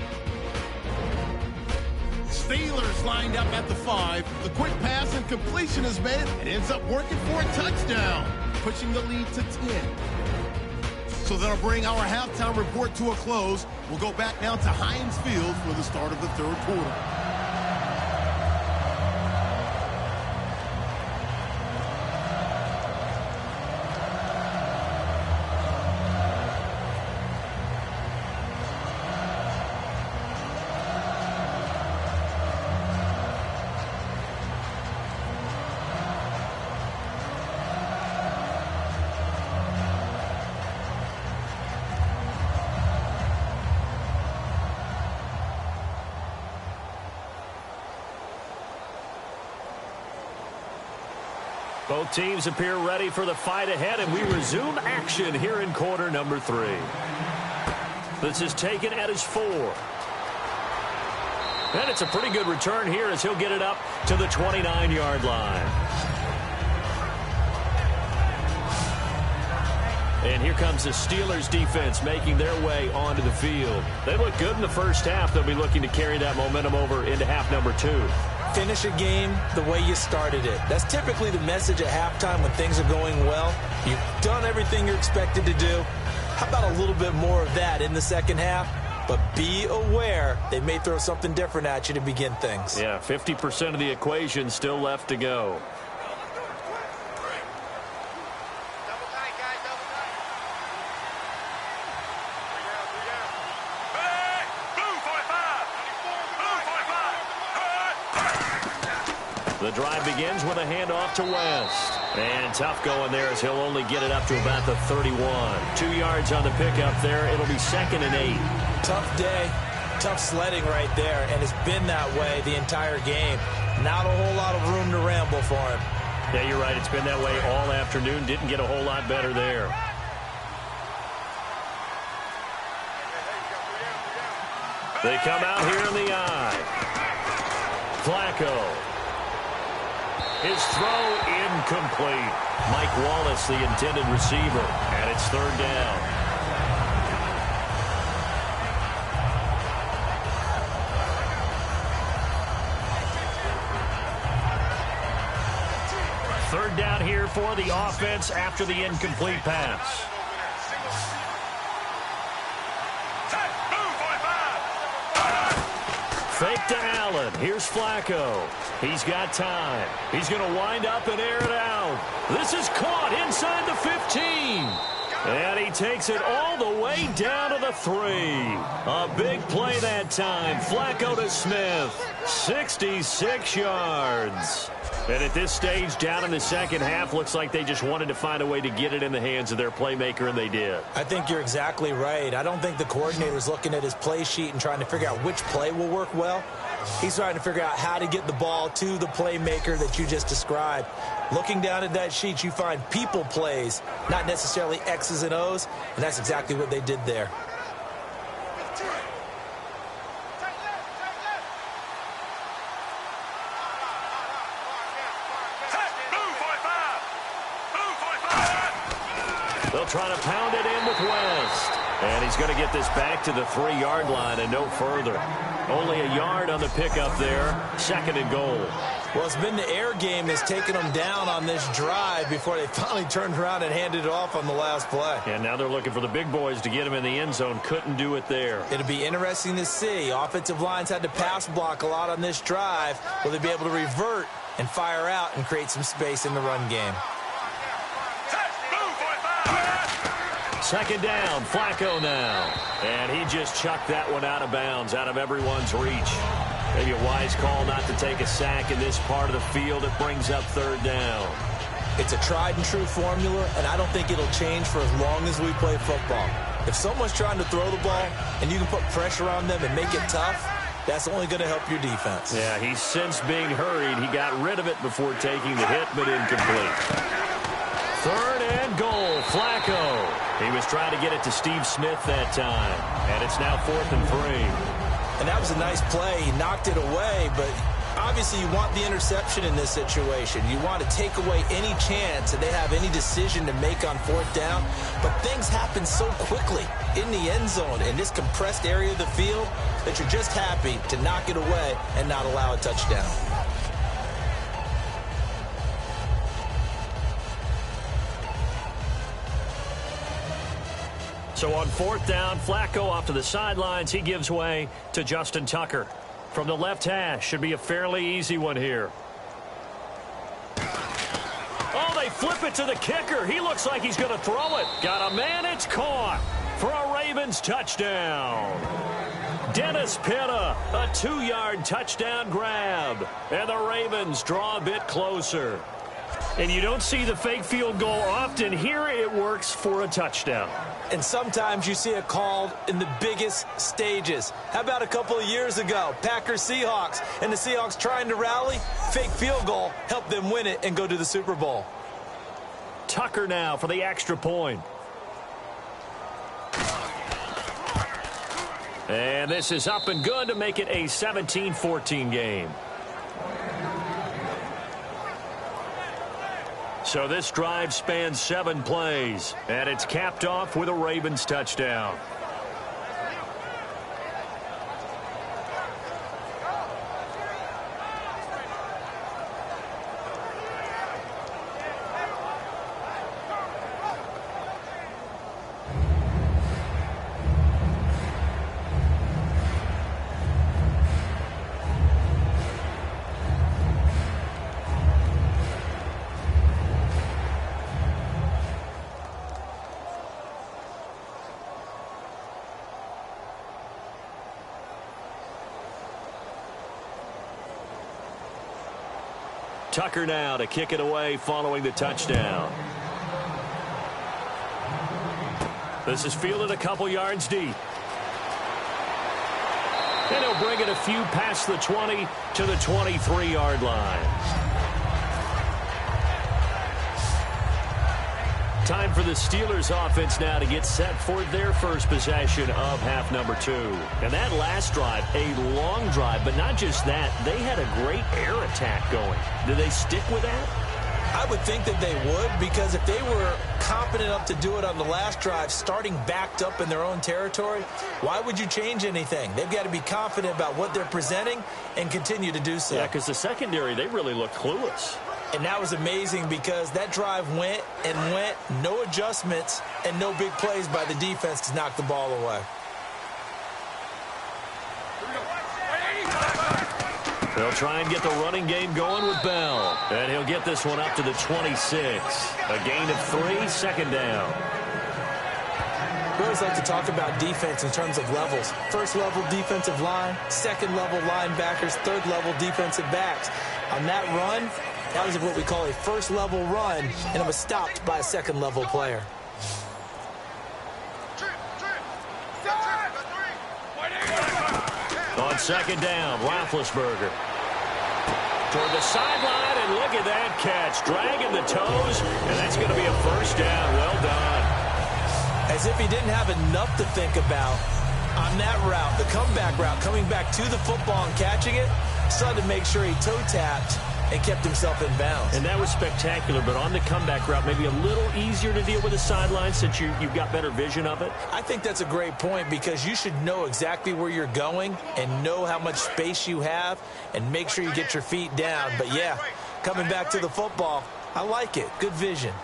Steelers lined up at the 5. The quick pass and completion is made and ends up working for a touchdown, pushing the lead to 10. So that'll bring our halftime report to a close. We'll go back now to Heinz Field for the start of the third quarter. Both teams appear ready for the fight ahead, and we resume action here in quarter number 3. This is taken at his 4. And it's a pretty good return here as he'll get it up to the 29-yard line. And here comes the Steelers defense making their way onto the field. They look good in the first half. They'll be looking to carry that momentum over into half number 2. Finish a game the way you started it. That's typically the message at halftime when things are going well. You've done everything you're expected to do. How about a little bit more of that in the second half? But be aware they may throw something different at you to begin things. Yeah, 50% of the equation still left to go. The drive begins with a handoff to West. And tough going there as he'll only get it up to about the 31. 2 yards on the pickup there. It'll be 2nd and 8. Tough day. Tough sledding right there. And it's been that way the entire game. Not a whole lot of room to ramble for him. Yeah, you're right. It's been that way all afternoon. Didn't get a whole lot better there. They come out here in the eye. Flacco. His throw incomplete. Mike Wallace, the intended receiver, and it's third down. Third down here for the offense after the incomplete pass. Fake to Allen. Here's Flacco. He's got time. He's going to wind up and air it out. This is caught inside the 15. And he takes it all the way down to the 3. A big play that time. Flacco to Smith. 66 yards. And at this stage, down in the second half, looks like they just wanted to find a way to get it in the hands of their playmaker, and they did. I think you're exactly right. I don't think the coordinator's looking at his play sheet and trying to figure out which play will work well. He's trying to figure out how to get the ball to the playmaker that you just described. Looking down at that sheet, you find people plays, not necessarily X's and O's, and that's exactly what they did there. They'll try to pound it in with West. And he's going to get this back to the 3-yard line and no further. Only a yard on the pickup there. Second and goal. Well, it's been the air game that's taken them down on this drive before they finally turned around and handed it off on the last play. And now they're looking for the big boys to get him in the end zone. Couldn't do it there. It'll be interesting to see. Offensive lines had to pass block a lot on this drive. Will they be able to revert and fire out and create some space in the run game? Second down, Flacco now. And he just chucked that one out of bounds, out of everyone's reach. Maybe a wise call not to take a sack in this part of the field. It brings up third down. It's a tried and true formula, and I don't think it'll change for as long as we play football. If someone's trying to throw the ball and you can put pressure on them and make it tough, that's only going to help your defense. Yeah, he's since being hurried. He got rid of it before taking the hit, but incomplete. Third and goal, Flacco. He was trying to get it to Steve Smith that time, and it's now 4th and 3. And that was a nice play. He knocked it away, but obviously you want the interception in this situation. You want to take away any chance that they have any decision to make on 4th down, but things happen so quickly in the end zone in this compressed area of the field that you're just happy to knock it away and not allow a touchdown. So on 4th down, Flacco off to the sidelines. He gives way to Justin Tucker. From the left hash, should be a fairly easy one here. Oh, they flip it to the kicker. He looks like he's going to throw it. Got a man, it's caught for a Ravens touchdown. Dennis Pitta, a 2-yard touchdown grab. And the Ravens draw a bit closer. And you don't see the fake field goal often. Here it works for a touchdown. And sometimes you see it called in the biggest stages. How about a couple of years ago, Packers-Seahawks, and the Seahawks trying to rally? Fake field goal helped them win it and go to the Super Bowl. Tucker now for the extra point. And this is up and good to make it a 17-14 game. So this drive spans 7 plays, and it's capped off with a Ravens touchdown. Tucker now to kick it away following the touchdown. This is fielded a couple yards deep. And he'll bring it a few past the 20 to the 23-yard line. Time for the Steelers offense now to get set for their first possession of half number 2. And that last drive, a long drive, but not just that. They had a great air attack going. Do they stick with that? I would think that they would, because if they were competent enough to do it on the last drive, starting backed up in their own territory, why would you change anything? They've got to be confident about what they're presenting and continue to do so. Yeah, because the secondary, they really looked clueless. And that was amazing because that drive went and went, no adjustments and no big plays by the defense to knock the ball away. They'll try and get the running game going with Bell. And he'll get this one up to the 26. A gain of 3, second down. We always like to talk about defense in terms of levels. First level defensive line, second level linebackers, third level defensive backs. On that run, that was what we call a first level run, and it was stopped by a second level player. On second down, Roethlisberger. Toward the sideline, and look at that catch. Dragging the toes, and that's going to be a first down. Well done. As if he didn't have enough to think about on that route, the comeback route, coming back to the football and catching it, decided to make sure he toe-tapped and kept himself in bounds. And that was spectacular, but on the comeback route, maybe a little easier to deal with the sideline since you've got better vision of it? I think that's a great point because you should know exactly where you're going and know how much space you have and make sure you get your feet down. But, yeah, coming back to the football, I like it. Good vision.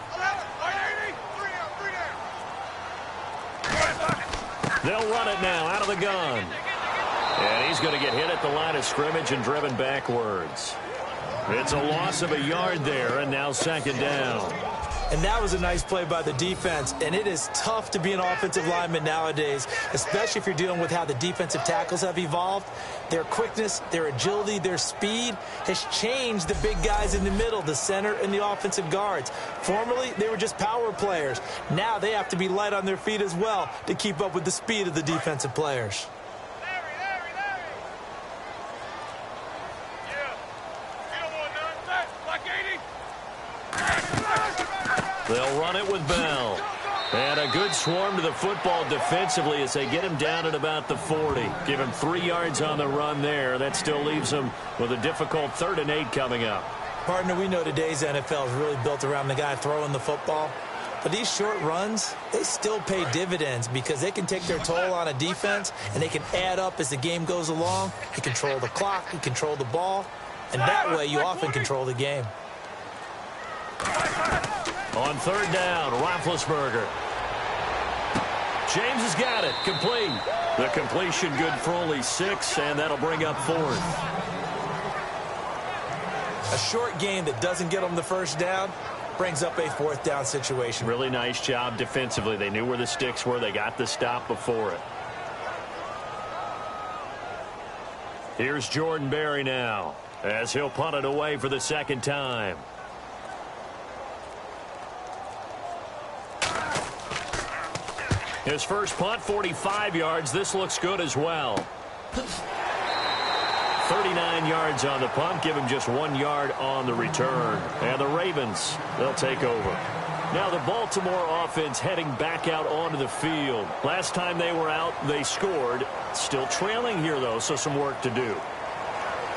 They'll run it now out of the gun. And he's going to get hit at the line of scrimmage and driven backwards. It's a loss of a yard there, and now second down. And that was a nice play by the defense, and it is tough to be an offensive lineman nowadays, especially if you're dealing with how the defensive tackles have evolved. Their quickness, their agility, their speed has changed the big guys in the middle, the center, and the offensive guards. Formerly, they were just power players. Now they have to be light on their feet as well to keep up with the speed of the defensive players. They'll run it with Bell. And a good swarm to the football defensively as they get him down at about the 40. Give him 3 yards on the run there. That still leaves him with a difficult 3rd and 8 coming up. Partner, we know today's NFL is really built around the guy throwing the football. But these short runs, they still pay dividends because they can take their toll on a defense and they can add up as the game goes along. You control the clock, you control the ball, and that way you often control the game. On 3rd down, Roethlisberger. James has got it. Complete. The completion good for only 6, and that'll bring up 4th. A short game that doesn't get them the first down brings up a 4th down situation. Really nice job defensively. They knew where the sticks were. They got the stop before it. Here's Jordan Berry now as he'll punt it away for the 2nd time. His first punt, 45 yards. This looks good as well. 39 yards on the punt. Give him just 1 yard on the return. And the Ravens, they'll take over. Now the Baltimore offense heading back out onto the field. Last time they were out, they scored. Still trailing here, though, so some work to do.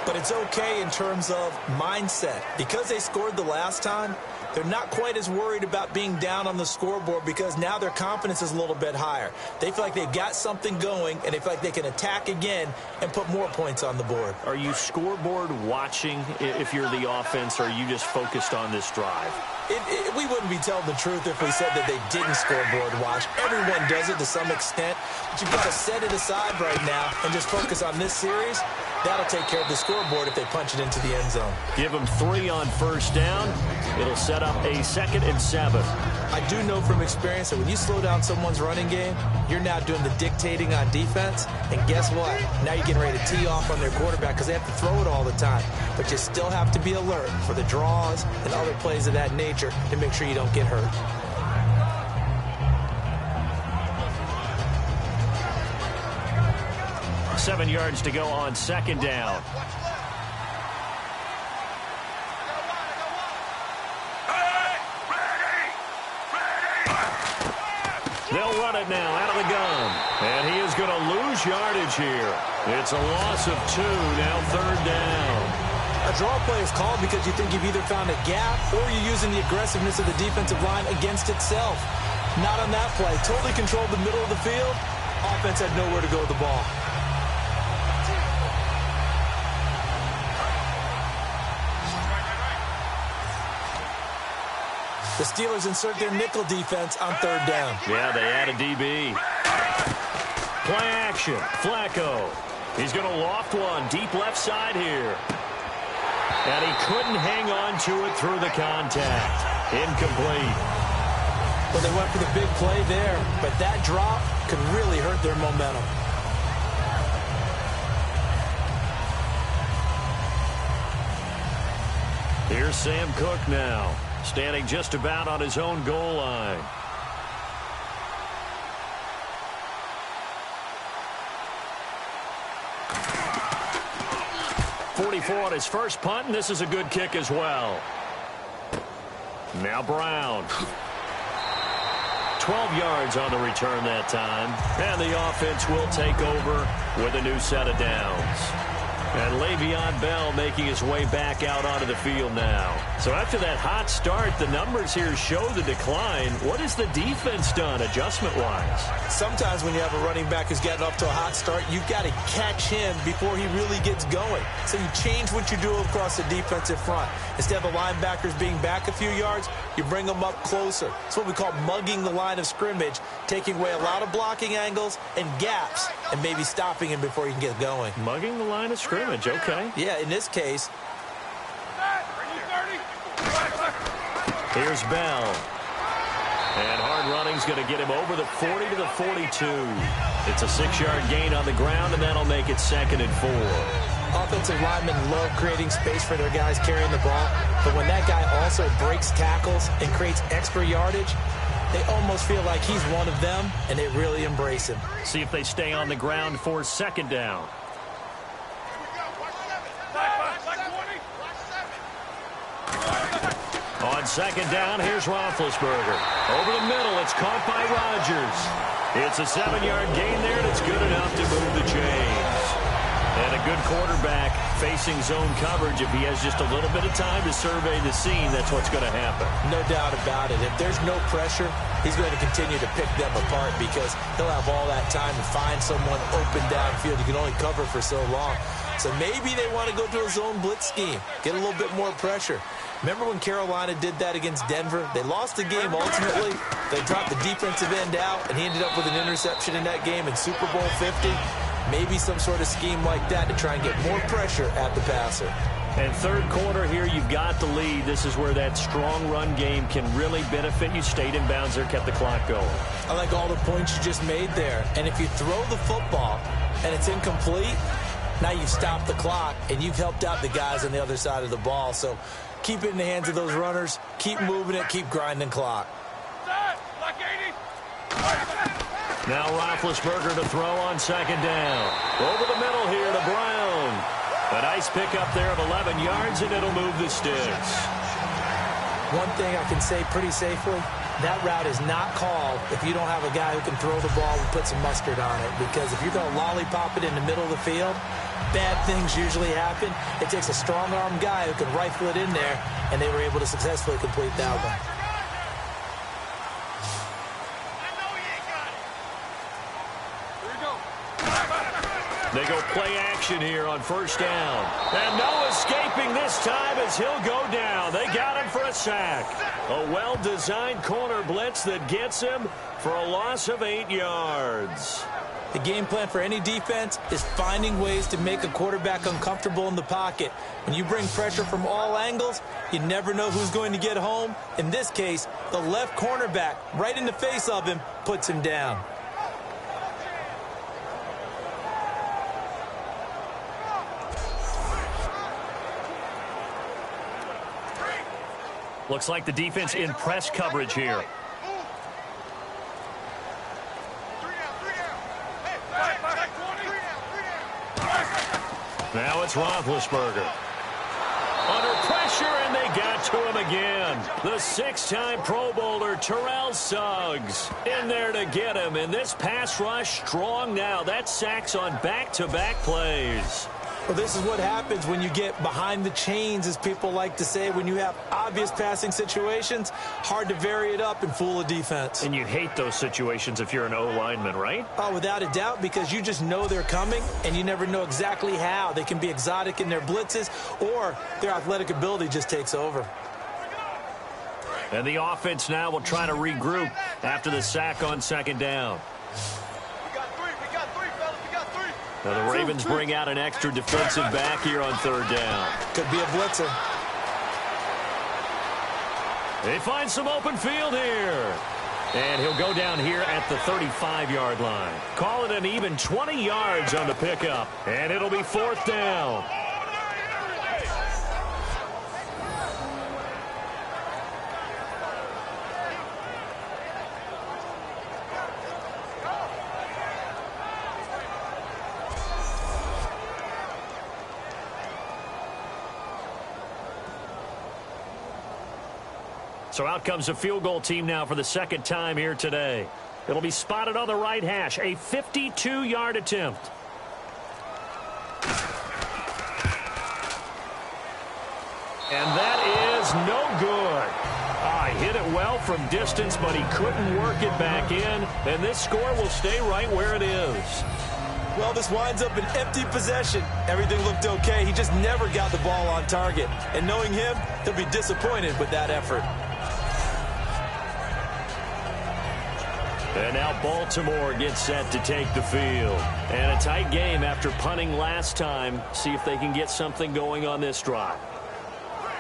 But it's okay in terms of mindset. Because they scored the last time, they're not quite as worried about being down on the scoreboard because now their confidence is a little bit higher. They feel like they've got something going, and they feel like they can attack again and put more points on the board. Are you scoreboard watching if you're the offense, or are you just focused on this drive? We wouldn't be telling the truth if we said that they didn't scoreboard watch. Everyone does it to some extent, but you've got to set it aside right now and just focus on this series. That'll take care of the scoreboard if they punch it into the end zone. Give them 3 on 1st down. It'll set up a 2nd and 7. I do know from experience that when you slow down someone's running game, you're now doing the dictating on defense. And guess what? Now you're getting ready to tee off on their quarterback because they have to throw it all the time. But you still have to be alert for the draws and other plays of that nature to make sure you don't get hurt. Seven yards to go on 2nd down. They'll run it now out of the gun. And he is going to lose yardage here. It's a loss of 2, now 3rd down. A draw play is called because you think you've either found a gap or you're using the aggressiveness of the defensive line against itself. Not on that play. Totally controlled the middle of the field. Offense had nowhere to go with the ball. The Steelers insert their nickel defense on 3rd down. Yeah, they add a DB. Play action. Flacco. He's going to loft one deep left side here. And he couldn't hang on to it through the contact. Incomplete. Well, they went for the big play there, but that drop could really hurt their momentum. Here's Sam Cook now, standing just about on his own goal line. .44 on his first punt, and this is a good kick as well. Now Brown. 12 yards on the return that time. And the offense will take over with a new set of downs. And Le'Veon Bell making his way back out onto the field now. So after that hot start, the numbers here show the decline. What has the defense done adjustment-wise? Sometimes when you have a running back who's getting off to a hot start, you've got to catch him before he really gets going. So you change what you do across the defensive front. Instead of the linebackers being back a few yards, you bring them up closer. It's what we call mugging the line of scrimmage, taking away a lot of blocking angles and gaps, and maybe stopping him before he can get going. Mugging the line of scrimmage. Okay. Yeah, in this case. Here's Bell. And hard running's going to get him over the 40 to the 42. It's a 6-yard gain on the ground, and that'll make it 2nd and 4. Offensive linemen love creating space for their guys carrying the ball, but when that guy also breaks tackles and creates extra yardage, they almost feel like he's one of them, and they really embrace him. See if they stay on the ground for 2nd down. On 2nd down, here's Roethlisberger. Over the middle, it's caught by Rodgers. It's a 7-yard gain there, and it's good enough to move the chains. And a good quarterback facing zone coverage. If he has just a little bit of time to survey the scene, that's what's going to happen. No doubt about it. If there's no pressure, he's going to continue to pick them apart because he'll have all that time to find someone open downfield. You can only cover for so long. So maybe they want to go to a zone blitz scheme, get a little bit more pressure. Remember when Carolina did that against Denver? They lost the game ultimately. They dropped the defensive end out, and he ended up with an interception in that game in Super Bowl 50. Maybe some sort of scheme like that to try and get more pressure at the passer. And 3rd quarter here, you've got the lead. This is where that strong run game can really benefit you. Stayed in bounds there, kept the clock going. I like all the points you just made there. And if you throw the football and it's incomplete, now you've stopped the clock and you've helped out the guys on the other side of the ball. So keep it in the hands of those runners. Keep moving it. Keep grinding clock. Now Roethlisberger to throw on 2nd down. Over the middle here to Brown. A nice pickup there of 11 yards, and it'll move the sticks. One thing I can say pretty safely, that route is not called if you don't have a guy who can throw the ball and put some mustard on it. Because if you're going to lollipop it in the middle of the field, bad things usually happen. It takes a strong-arm guy who can rifle it in there, and they were able to successfully complete that one. They go play action here on 1st down. And no escaping this time as he'll go down. They got him for a sack. A well-designed corner blitz that gets him for a loss of 8 yards. The game plan for any defense is finding ways to make a quarterback uncomfortable in the pocket. When you bring pressure from all angles, you never know who's going to get home. In this case, the left cornerback, right in the face of him, puts him down. Looks like the defense in press coverage here. Now it's Roethlisberger. Under pressure, and they got to him again. The 6-time Pro Bowler, Terrell Suggs, in there to get him. And this pass rush strong now. That's sacks on back-to-back plays. Well, this is what happens when you get behind the chains, as people like to say. When you have obvious passing situations, hard to vary it up and fool a defense. And you hate those situations if you're an O-lineman, right? Oh, without a doubt, because you just know they're coming, and you never know exactly how. They can be exotic in their blitzes, or their athletic ability just takes over. And the offense now will try to regroup after the sack on second down. Now the Ravens bring out an extra defensive back here on third down. Could be a blitzer. They find some open field here. And he'll go down here at the 35-yard line. Call it an even 20 yards on the pickup. And it'll be fourth down. So out comes a field goal team now for the second time here today. It'll be spotted on the right hash. A 52-yard attempt. And that is no good. He hit it well from distance, but he couldn't work it back in. And this score will stay right where it is. Well, this winds up an empty possession. Everything looked okay. He just never got the ball on target. And knowing him, he'll be disappointed with that effort. And now Baltimore gets set to take the field. And a tight game after punting last time. See if they can get something going on this drive.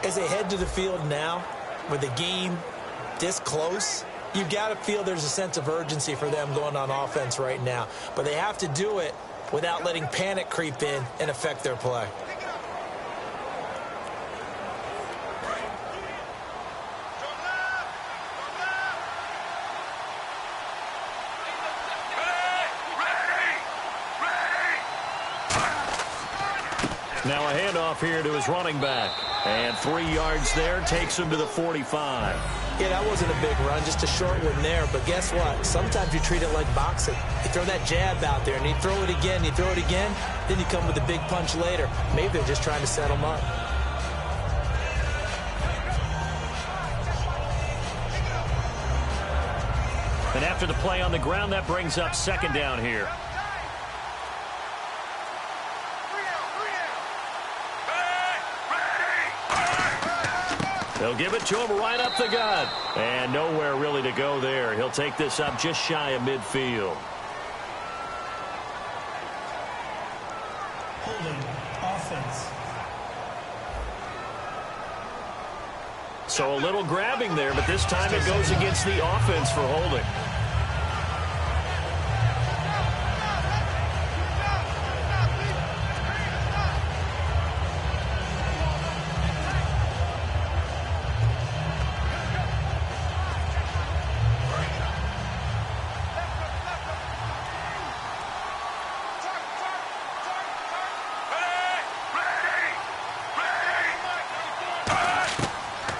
As they head to the field now, with the game this close, you've got to feel there's a sense of urgency for them going on offense right now. But they have to do it without letting panic creep in and affect their play. Now a handoff here to his running back. And 3 yards there takes him to the 45. Yeah, that wasn't a big run, just a short one there. But guess what? Sometimes you treat it like boxing. You throw that jab out there, and you throw it again, you throw it again, then you come with a big punch later. Maybe they're just trying to set him up. And after the play on the ground, that brings up second down here. They'll give it to him right up the gut. And nowhere really to go there. He'll take this up just shy of midfield. Holding offense. So a little grabbing there, but this time it goes against the offense for holding.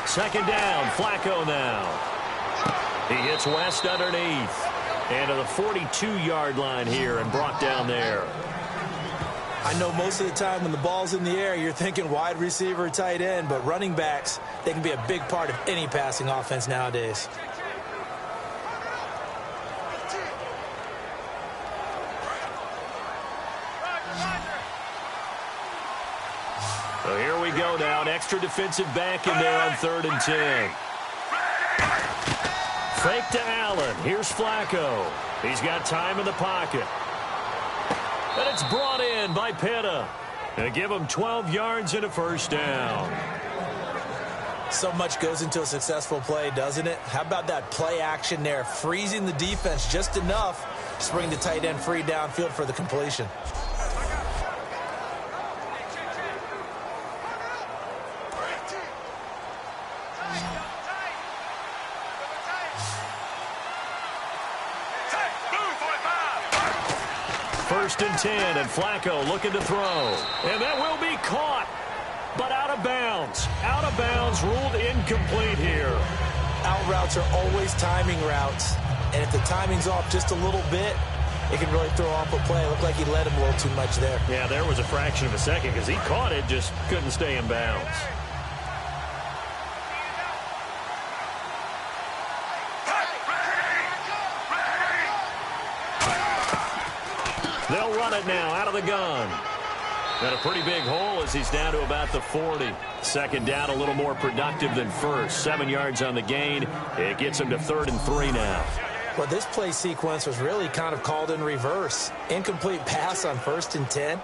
Second down, Flacco now. He hits West underneath. And to the 42-yard line here and brought down there. I know most of the time when the ball's in the air, you're thinking wide receiver, tight end, but running backs, they can be a big part of any passing offense nowadays. So here we go now. An extra defensive back in there on 3rd and 10. Fake to Allen. Here's Flacco. He's got time in the pocket. And it's brought in by Pitta. To give him 12 yards and a first down. So much goes into a successful play, doesn't it? How about that play action there? Freezing the defense just enough to bring the tight end free downfield for the completion. First and 10, and Flacco looking to throw. And that will be caught. But out of of bounds. Out of bounds, ruled incomplete here. Out routes are always timing routes. And if the timing's off just a little bit, it can really throw off a play. It looked like he led him a little too much there. Yeah, there was a fraction of a second because he caught it, just couldn't stay in bounds. They'll run it now out of the gun. Got a pretty big hole as he's down to about the 40. Second down, a little more productive than first. 7 yards on the gain. It gets him to 3rd and 3 now. Well, this play sequence was really kind of called in reverse. Incomplete pass on 1st and 10.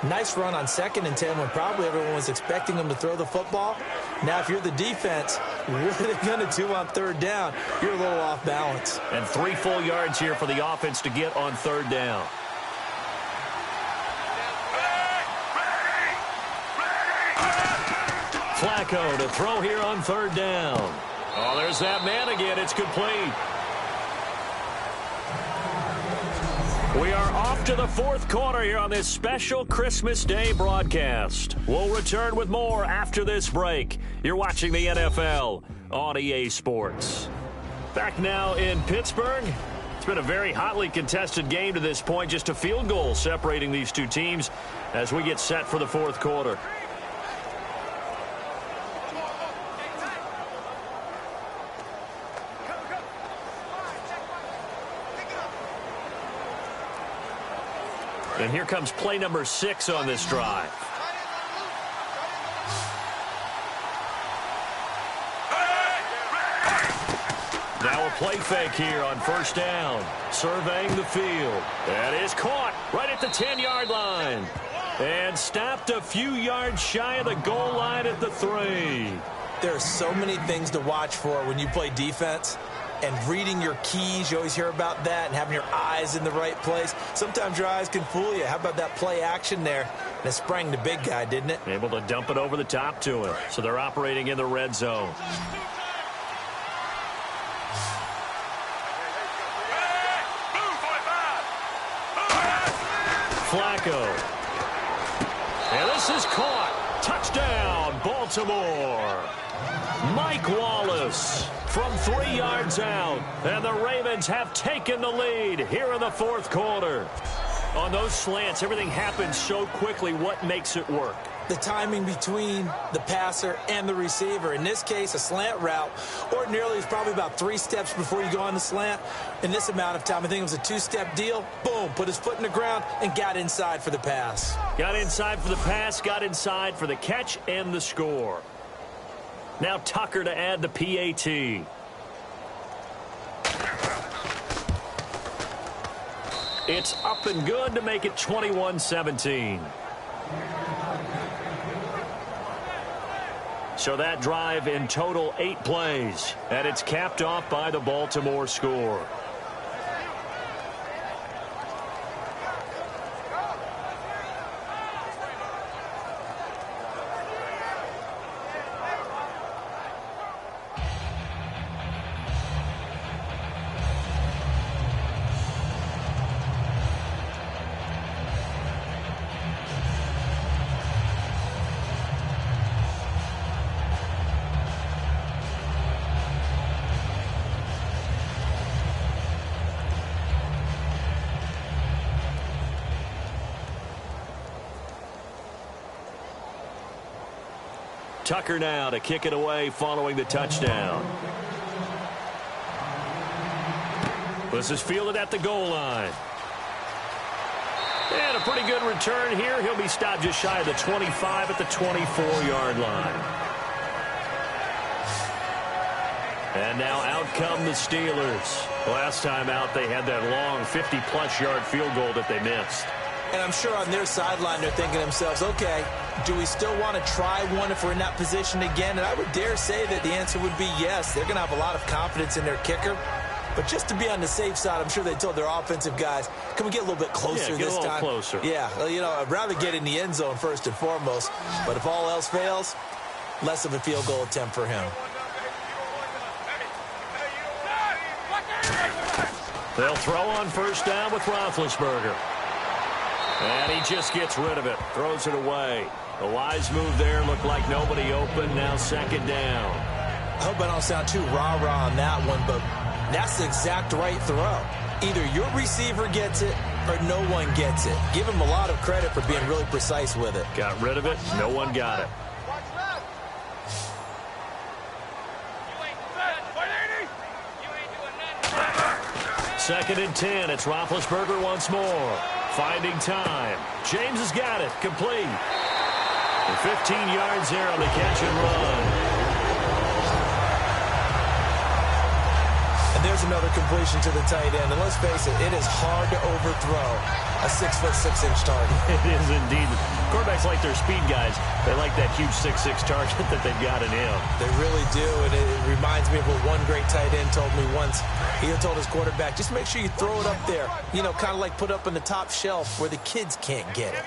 Nice run on 2nd and 10 when probably everyone was expecting him to throw the football. Now, if you're the defense, what are they going to do on 3rd down? You're a little off balance. And 3 full yards here for the offense to get on 3rd down. Flacco to throw here on 3rd down. Oh, there's that man again. It's complete. We are off to the 4th quarter here on this special Christmas Day broadcast. We'll return with more after this break. You're watching the NFL on EA Sports. Back now in Pittsburgh. It's been a very hotly contested game to this point. Just a field goal separating these two teams as we get set for the 4th quarter. And here comes play number 6 on this drive. Now a play fake here on 1st down. Surveying the field. That is caught right at the 10-yard line. And stopped a few yards shy of the goal line at the 3. There are so many things to watch for when you play defense. And reading your keys, you always hear about that, and having your eyes in the right place. Sometimes your eyes can fool you. How about that play action there? And it sprang the big guy, didn't it? Able to dump it over the top to him. So they're operating in the red zone. Flacco. And this is caught. Touchdown, Baltimore. Mike Wallace from 3 yards out. And the Ravens have taken the lead here in the 4th quarter. On those slants, everything happens so quickly. What makes it work? The timing between the passer and the receiver. In this case, a slant route ordinarily is probably about 3 steps before you go on the slant. In this amount of time, I think it was a 2-step deal. Boom, put his foot in the ground and got inside for the pass. Got inside for the pass, got inside for the catch and the score. Now Tucker to add the PAT. It's up and good to make it 21-17. So that drive in total 8 plays, and it's capped off by the Baltimore score. Tucker now to kick it away following the touchdown. This is fielded at the goal line. And a pretty good return here. He'll be stopped just shy of the 25 at the 24-yard line. And now out come the Steelers. Last time out, they had that long 50-plus yard field goal that they missed. And I'm sure on their sideline they're thinking to themselves, okay, do we still want to try one if we're in that position again? And I would dare say that the answer would be yes. They're going to have a lot of confidence in their kicker. But just to be on the safe side, I'm sure they told their offensive guys, can we get a little bit closer this time? Closer. Yeah, you know, I'd rather get in the end zone first and foremost. But if all else fails, less of a field goal attempt for him. They'll throw on 1st down with Roethlisberger. And he just gets rid of it, throws it away. A wise move there. Looked like nobody open. Now second down. I hope I don't sound too rah-rah on that one, but that's the exact right throw. Either your receiver gets it or no one gets it. Give him a lot of credit for being really precise with it. Got rid of it. No one got it. Second and 10. It's Roethlisberger once more. Finding time. James has got it. Complete. 15 yards there on the catch and run. And there's another completion to the tight end. And let's face it, it is hard to overthrow a 6'6" target. It is indeed. Quarterbacks like their speed guys. They like that huge 6'6" target that they've got in him. They really do, and it reminds me of what one great tight end told me once. He told his quarterback, just make sure you throw it up there. You know, kind of like put up on the top shelf where the kids can't get it.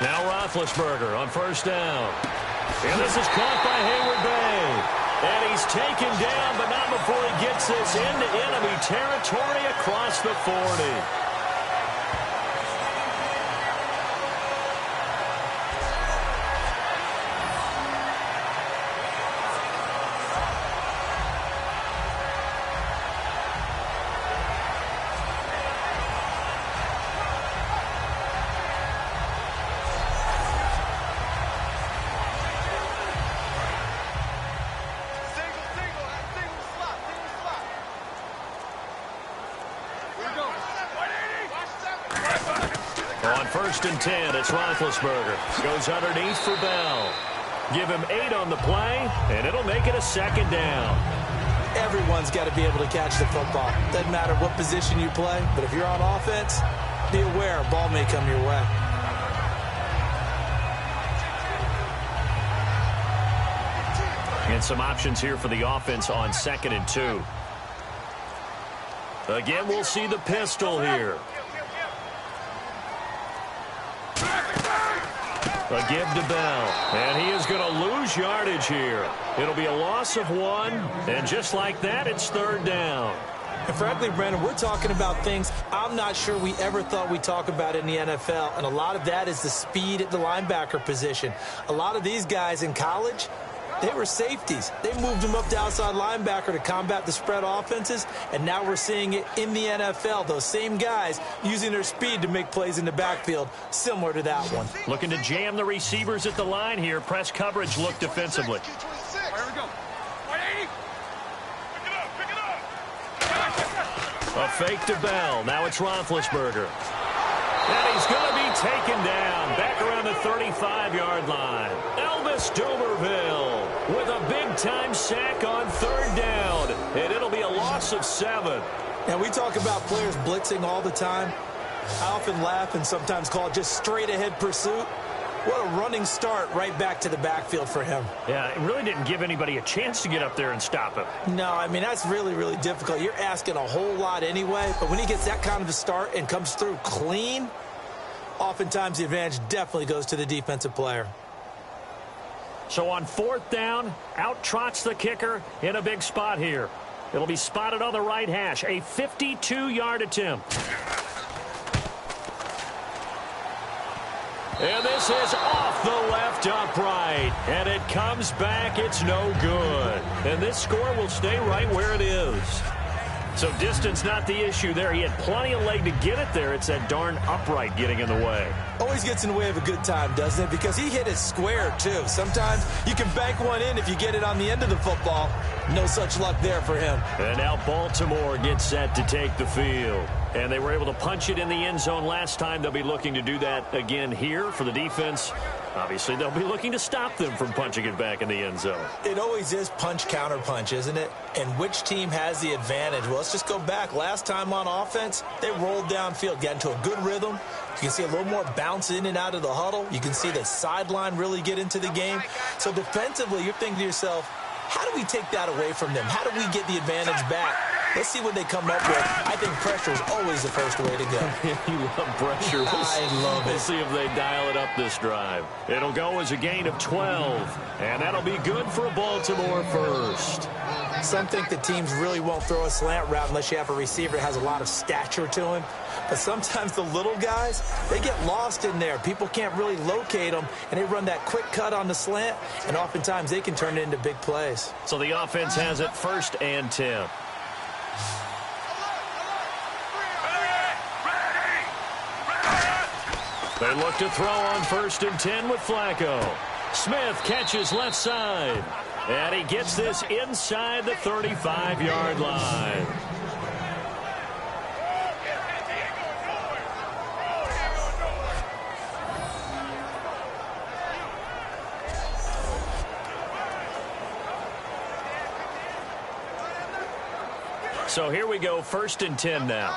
Now Roethlisberger on first down. And this is caught by Hayward Bay. And he's taken down, but not before he gets this into enemy territory across the 40. On first and 10, it's Roethlisberger. Goes underneath for Bell. Give him 8 on the play, and it'll make it a second down. Everyone's got to be able to catch the football. Doesn't matter what position you play, but if you're on offense, be aware a ball may come your way. And some options here for the offense on second and 2. Again, we'll see the pistol here. A give to Bell, and he is going to lose yardage here. It'll be a loss of 1, and just like that, it's third down. And frankly, Brandon, we're talking about things I'm not sure we ever thought we'd talk about in the NFL, and a lot of that is the speed at the linebacker position. A lot of these guys in college, they were safeties. They moved them up to outside linebacker to combat the spread offenses, and now we're seeing it in the NFL. Those same guys using their speed to make plays in the backfield, similar to that one. Looking to jam the receivers at the line here. Press coverage look defensively. A fake to Bell. Now it's Roethlisberger. And he's going to be taken down back around the 35-yard line. Elvis Dumerville with a big-time sack on third down. And it'll be a loss of 7. And we talk about players blitzing all the time. I often laugh and sometimes call it just straight-ahead pursuit. What a running start right back to the backfield for him. Yeah, it really didn't give anybody a chance to get up there and stop him. No, I mean, that's really, really difficult. You're asking a whole lot anyway, but when he gets that kind of a start and comes through clean, oftentimes the advantage definitely goes to the defensive player. So on fourth down, out trots the kicker in a big spot here. It'll be spotted on the right hash, a 52-yard attempt. And this is off the left upright. And it comes back. It's no good. And this score will stay right where it is. So distance not the issue there. He had plenty of leg to get it there. It's that darn upright getting in the way. Always gets in the way of a good time, doesn't it? Because he hit it square, too. Sometimes you can bank one in if you get it on the end of the football. No such luck there for him. And now Baltimore gets set to take the field. And they were able to punch it in the end zone last time. They'll be looking to do that again here for the defense. Obviously, they'll be looking to stop them from punching it back in the end zone. It always is punch, counter punch, isn't it? And which team has the advantage? Well, let's just go back. Last time on offense, they rolled downfield, got into a good rhythm. You can see a little more bounce in and out of the huddle. You can see the sideline really get into the game. So defensively, you're thinking to yourself, how do we take that away from them? How do we get the advantage back? Let's see what they come up with. I think pressure is always the first way to go. You love pressure. I love it. We'll see if they dial it up this drive. It'll go as a gain of 12, and that'll be good for a Baltimore first. Some think the teams really won't throw a slant route unless you have a receiver that has a lot of stature to him. But sometimes the little guys, they get lost in there. People can't really locate them, and they run that quick cut on the slant, and oftentimes they can turn it into big plays. So the offense has it 1st and 10. They look to throw on 1st and 10 with Flacco. Smith catches left side. And he gets this inside the 35-yard line. So here we go, 1st and 10 now.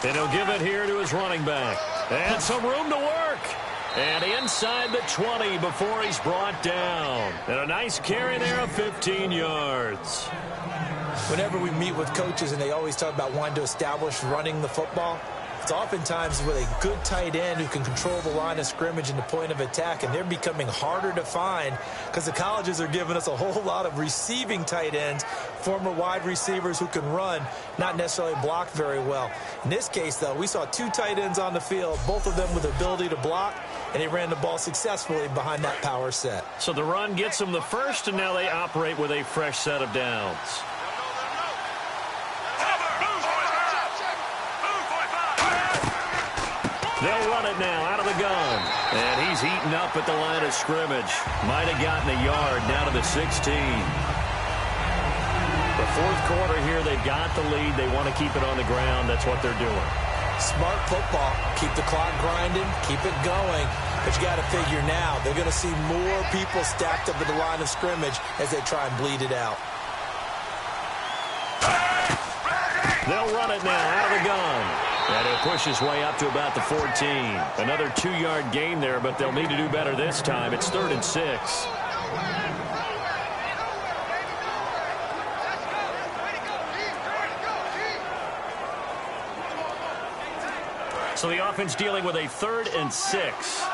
And he'll give it here to his running back. And some room to work. And inside the 20 before he's brought down. And a nice carry there of 15 yards. Whenever we meet with coaches and they always talk about wanting to establish running the football, it's oftentimes with a good tight end who can control the line of scrimmage and the point of attack, and they're becoming harder to find because the colleges are giving us a whole lot of receiving tight ends, former wide receivers who can run, not necessarily block very well. In this case, though, we saw 2 tight ends on the field, both of them with the ability to block, and they ran the ball successfully behind that power set. So the run gets them the first, and now they operate with a fresh set of downs. They'll run it now out of the gun. And he's eaten up at the line of scrimmage. Might have gotten a yard down to the 16. The 4th quarter here, they've got the lead. They want to keep it on the ground. That's what they're doing. Smart football. Keep the clock grinding. Keep it going. But you got to figure now, they're going to see more people stacked up at the line of scrimmage as they try and bleed it out. They'll run it now out of the gun. And he'll push his way up to about the 14. Another 2-yard gain there, but they'll need to do better this time. It's 3rd and 6. So the offense dealing with a 3rd and 6.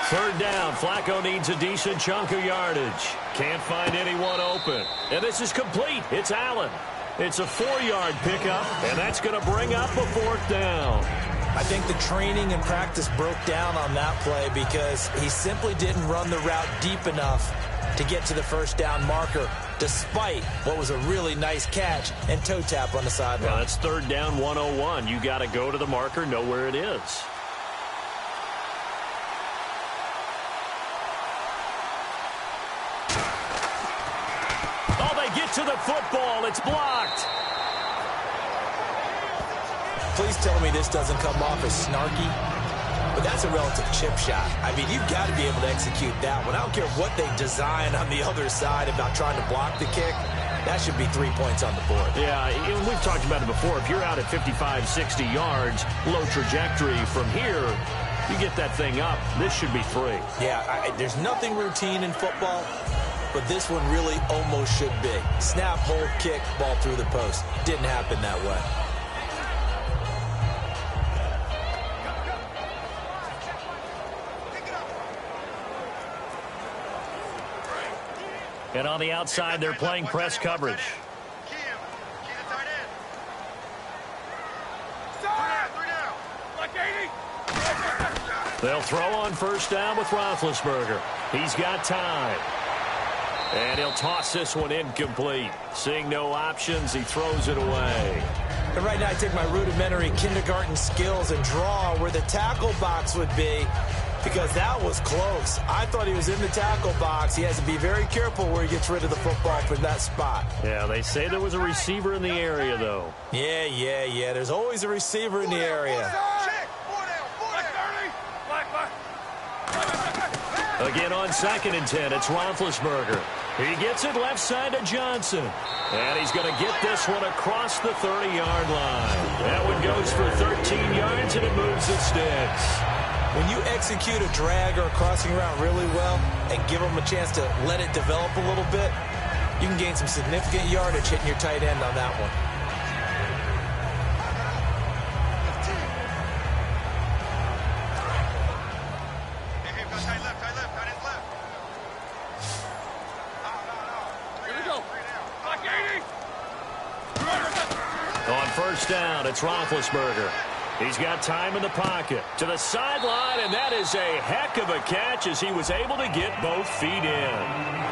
Third down. Flacco needs a decent chunk of yardage. Can't find anyone open. And this is complete. It's Allen. It's a 4-yard pickup, and that's going to bring up a 4th down. I think the training and practice broke down on that play because he simply didn't run the route deep enough to get to the 1st down marker, despite what was a really nice catch and toe tap on the sideline. Well, that's 3rd down 101. You got to go to the marker, know where it is. To the football. It's blocked. Please tell me this doesn't come off as snarky, but that's a relative chip shot. I mean, you've got to be able to execute that one. I don't care what they design on the other side about trying to block the kick. That should be 3 points on the board. Yeah, we've talked about it before. If you're out at 55, 60 yards, low trajectory from here, you get that thing up. This should be 3. Yeah, there's nothing routine in football, but this one really almost should be. Snap, hold, kick, ball through the post. Didn't happen that way. And on the outside, they're playing press coverage. They'll throw on 1st down with Roethlisberger. He's got time. And he'll toss this one incomplete. Seeing no options, he throws it away. And right now I take my rudimentary kindergarten skills and draw where the tackle box would be, because that was close. I thought he was in the tackle box. He has to be very careful where he gets rid of the football from that spot. Yeah, they say there was a receiver in the area, though. Yeah. There's always a receiver in the area. Again on 2nd and 10, it's Roethlisberger. He gets it left side to Johnson. And he's going to get this one across the 30-yard line. That one goes for 13 yards, and it moves the sticks. When you execute a drag or a crossing route really well and give them a chance to let it develop a little bit, you can gain some significant yardage hitting your tight end on that one. first down. It's Roethlisberger. He's got time in the pocket. To the sideline, and that is a heck of a catch as he was able to get both feet in.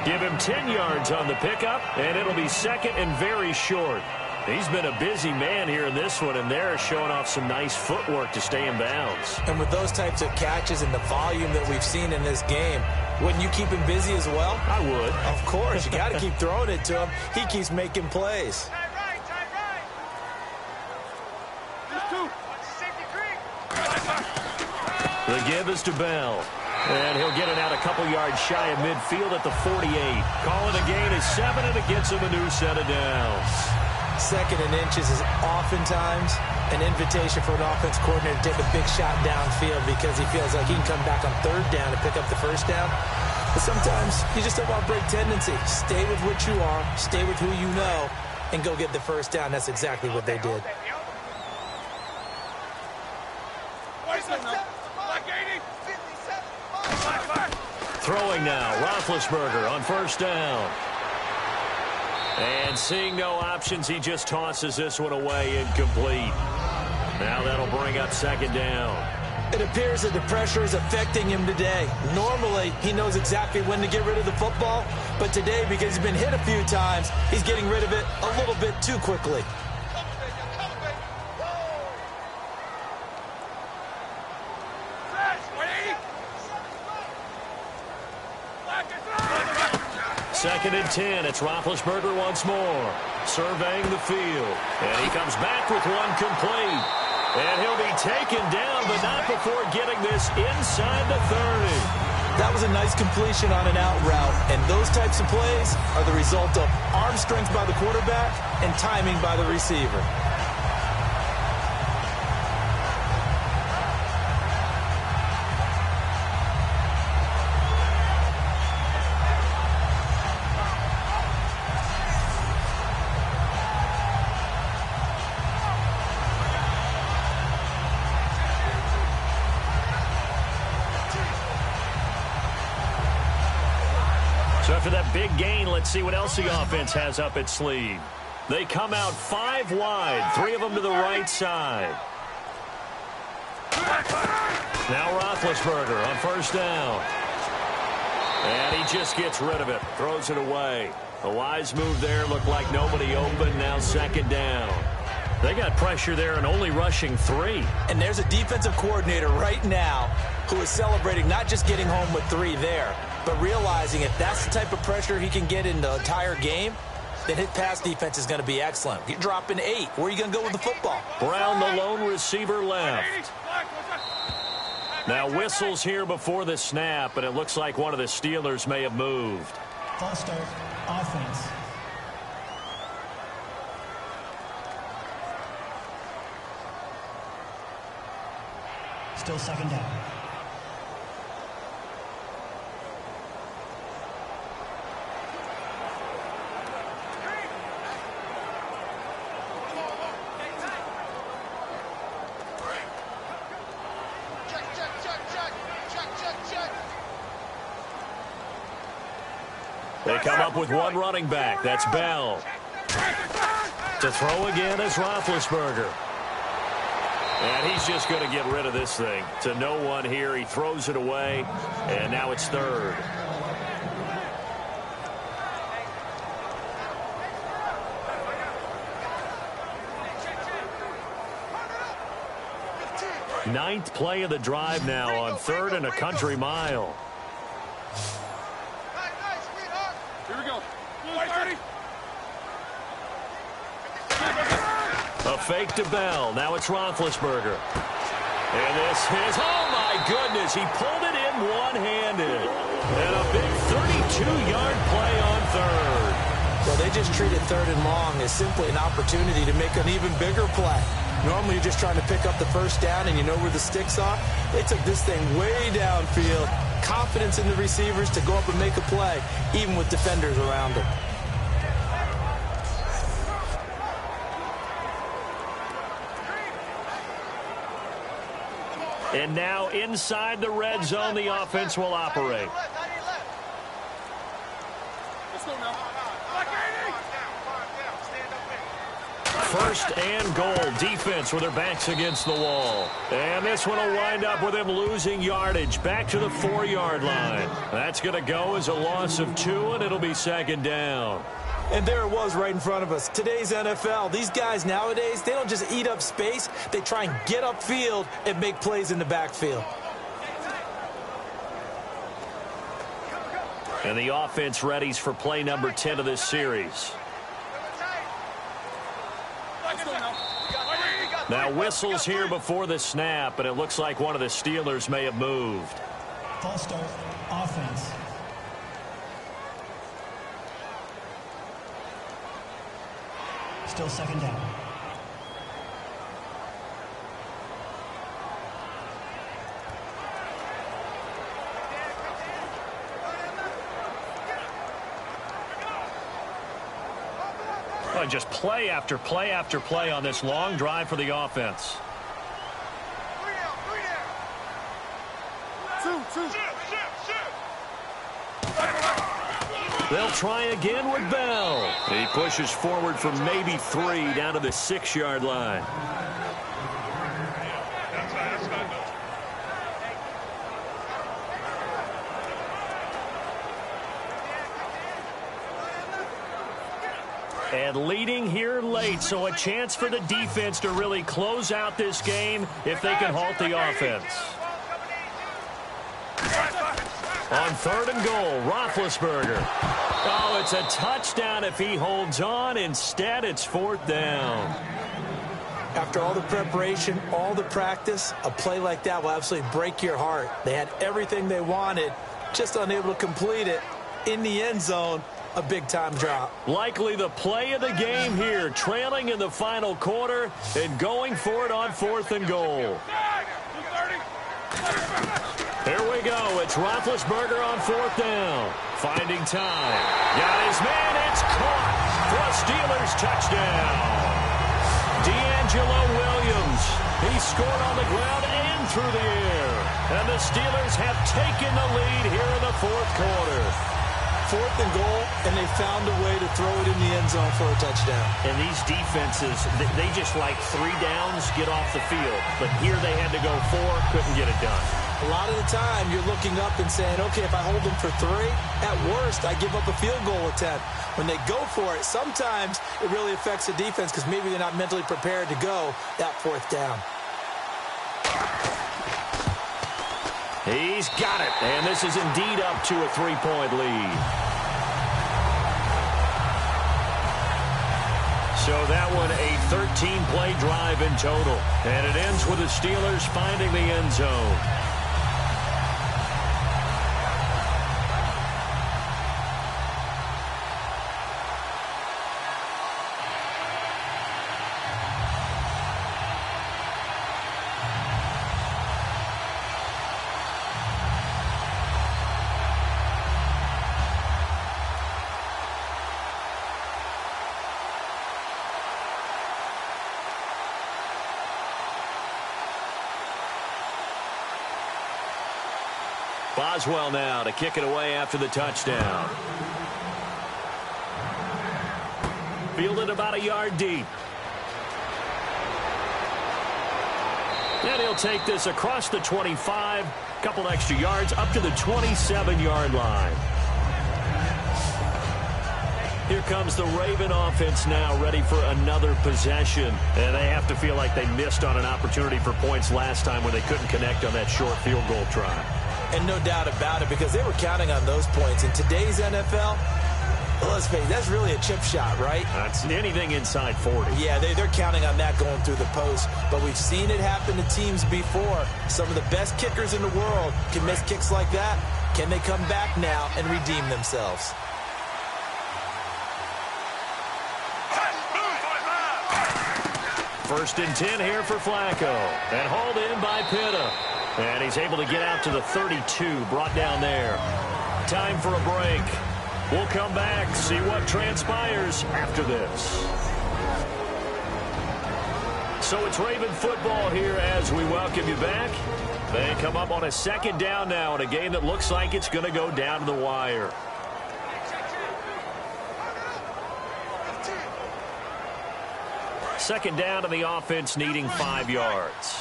Give him 10 yards on the pickup, and it'll be second and very short. He's been a busy man here in this one, and they're showing off some nice footwork to stay in bounds. And with those types of catches and the volume that we've seen in this game, wouldn't you keep him busy as well? I would. Of course. You got to keep throwing it to him. He keeps making plays. The give is to Bell. And he'll get it out a couple yards shy of midfield at the 48. Calling a gain is 7, and it gets him a new set of downs. Second and inches is oftentimes an invitation for an offense coordinator to take a big shot downfield because he feels like he can come back on third down and pick up the first down. But sometimes you just don't want to break tendency. Stay with what you are, stay with who you know, and go get the first down. That's exactly what they did. Throwing now, Roethlisberger on first down. And seeing no options, he just tosses this one away incomplete. Now that'll bring up second down. It appears that the pressure is affecting him today. Normally, he knows exactly when to get rid of the football, but today, because he's been hit a few times, he's getting rid of it a little bit too quickly. Second and 10. It's Roethlisberger once more. Surveying the field. And he comes back with one complete. And he'll be taken down, but not before getting this inside the 30. That was a nice completion on an out route. And those types of plays are the result of arm strength by the quarterback and timing by the receiver. So after that big gain, let's see what else the offense has up its sleeve. They come out 5 wide, 3 of them to the right side. Now Roethlisberger on first down. And he just gets rid of it, throws it away. A wise move there, looked like nobody open, now second down. They got pressure there and only rushing 3. And there's a defensive coordinator right now who is celebrating not just getting home with 3 there, but realizing if that's the type of pressure he can get in the entire game, then his pass defense is going to be excellent. You're dropping 8. Where are you going to go with the football? Brown, the lone receiver, left. Now whistles here before the snap, and it looks like one of the Steelers may have moved. False start, offense. Still second down. They come up with one running back. That's Bell. To throw again is Roethlisberger. And he's just going to get rid of this thing. To no one here. He throws it away. And now it's third. Ninth play of the drive now on 3rd and a country mile. Here we go. A fake to Bell. Now it's Roethlisberger. And this is, oh my goodness, he pulled it in one-handed. And a big 32-yard play on 3rd. Well, they just treated 3rd and long as simply an opportunity to make an even bigger play. Normally you're just trying to pick up the first down and you know where the sticks are. They took this thing way downfield. Confidence in the receivers to go up and make a play, even with defenders around them. And now inside the red zone, the offense will operate. Let's go now. First and goal. Defense with their backs against the wall. And this one will wind up with them losing yardage. Back to the 4-yard line. That's going to go as a loss of 2, and it'll be second down. And there it was right in front of us. Today's NFL, these guys nowadays, they don't just eat up space. They try and get upfield and make plays in the backfield. And the offense readies for play number 10 of this series. Now whistles here before the snap, and it looks like one of the Steelers may have moved. False start, offense. Still second down. Well, just play after play after play on this long drive for the offense. They'll try again with Bell. He pushes forward for maybe 3 down to the 6-yard line. And leading here late, so a chance for the defense to really close out this game if they can halt the offense. On 3rd and goal, Roethlisberger. Oh, it's a touchdown if he holds on. Instead, it's 4th down. After all the preparation, all the practice, a play like that will absolutely break your heart. They had everything they wanted, just unable to complete it. In the end zone, a big-time drop. Likely the play of the game here, trailing in the final quarter and going for it on 4th and goal. Here we go. It's Roethlisberger on 4th down. Finding time. Got his man. It's caught for a Steelers touchdown. D'Angelo Williams. He scored on the ground and through the air. And the Steelers have taken the lead here in the 4th quarter. 4th and goal, and they found a way to throw it in the end zone for a touchdown. And these defenses, they just like 3 downs, get off the field. But here they had to go 4, couldn't get it done. A lot of the time, you're looking up and saying, okay, if I hold them for 3, at worst, I give up a field goal attempt. When they go for it, sometimes it really affects the defense because maybe they're not mentally prepared to go that 4th down. He's got it, and this is indeed up to a 3-point lead. So that one, a 13-play drive in total. And it ends with the Steelers finding the end zone. Boswell now to kick it away after the touchdown. Fielded about a yard deep. And he'll take this across the 25, couple extra yards up to the 27-yard line. Here comes the Raven offense now, ready for another possession. And they have to feel like they missed on an opportunity for points last time when they couldn't connect on that short field goal try. And no doubt about it, because they were counting on those points. In today's NFL, well, let's face it, that's really a chip shot, right? That's anything inside 40. Yeah, they're counting on that going through the post. But we've seen it happen to teams before. Some of the best kickers in the world can miss kicks like that. Can they come back now and redeem themselves? First and 10 here for Flacco. And hauled in by Pitta. And he's able to get out to the 32, brought down there. Time for a break. We'll come back, see what transpires after this. So it's Raven football here as we welcome you back. They come up on a 2nd down now in a game that looks like it's going to go down to the wire. Second down, and the offense needing 5 yards.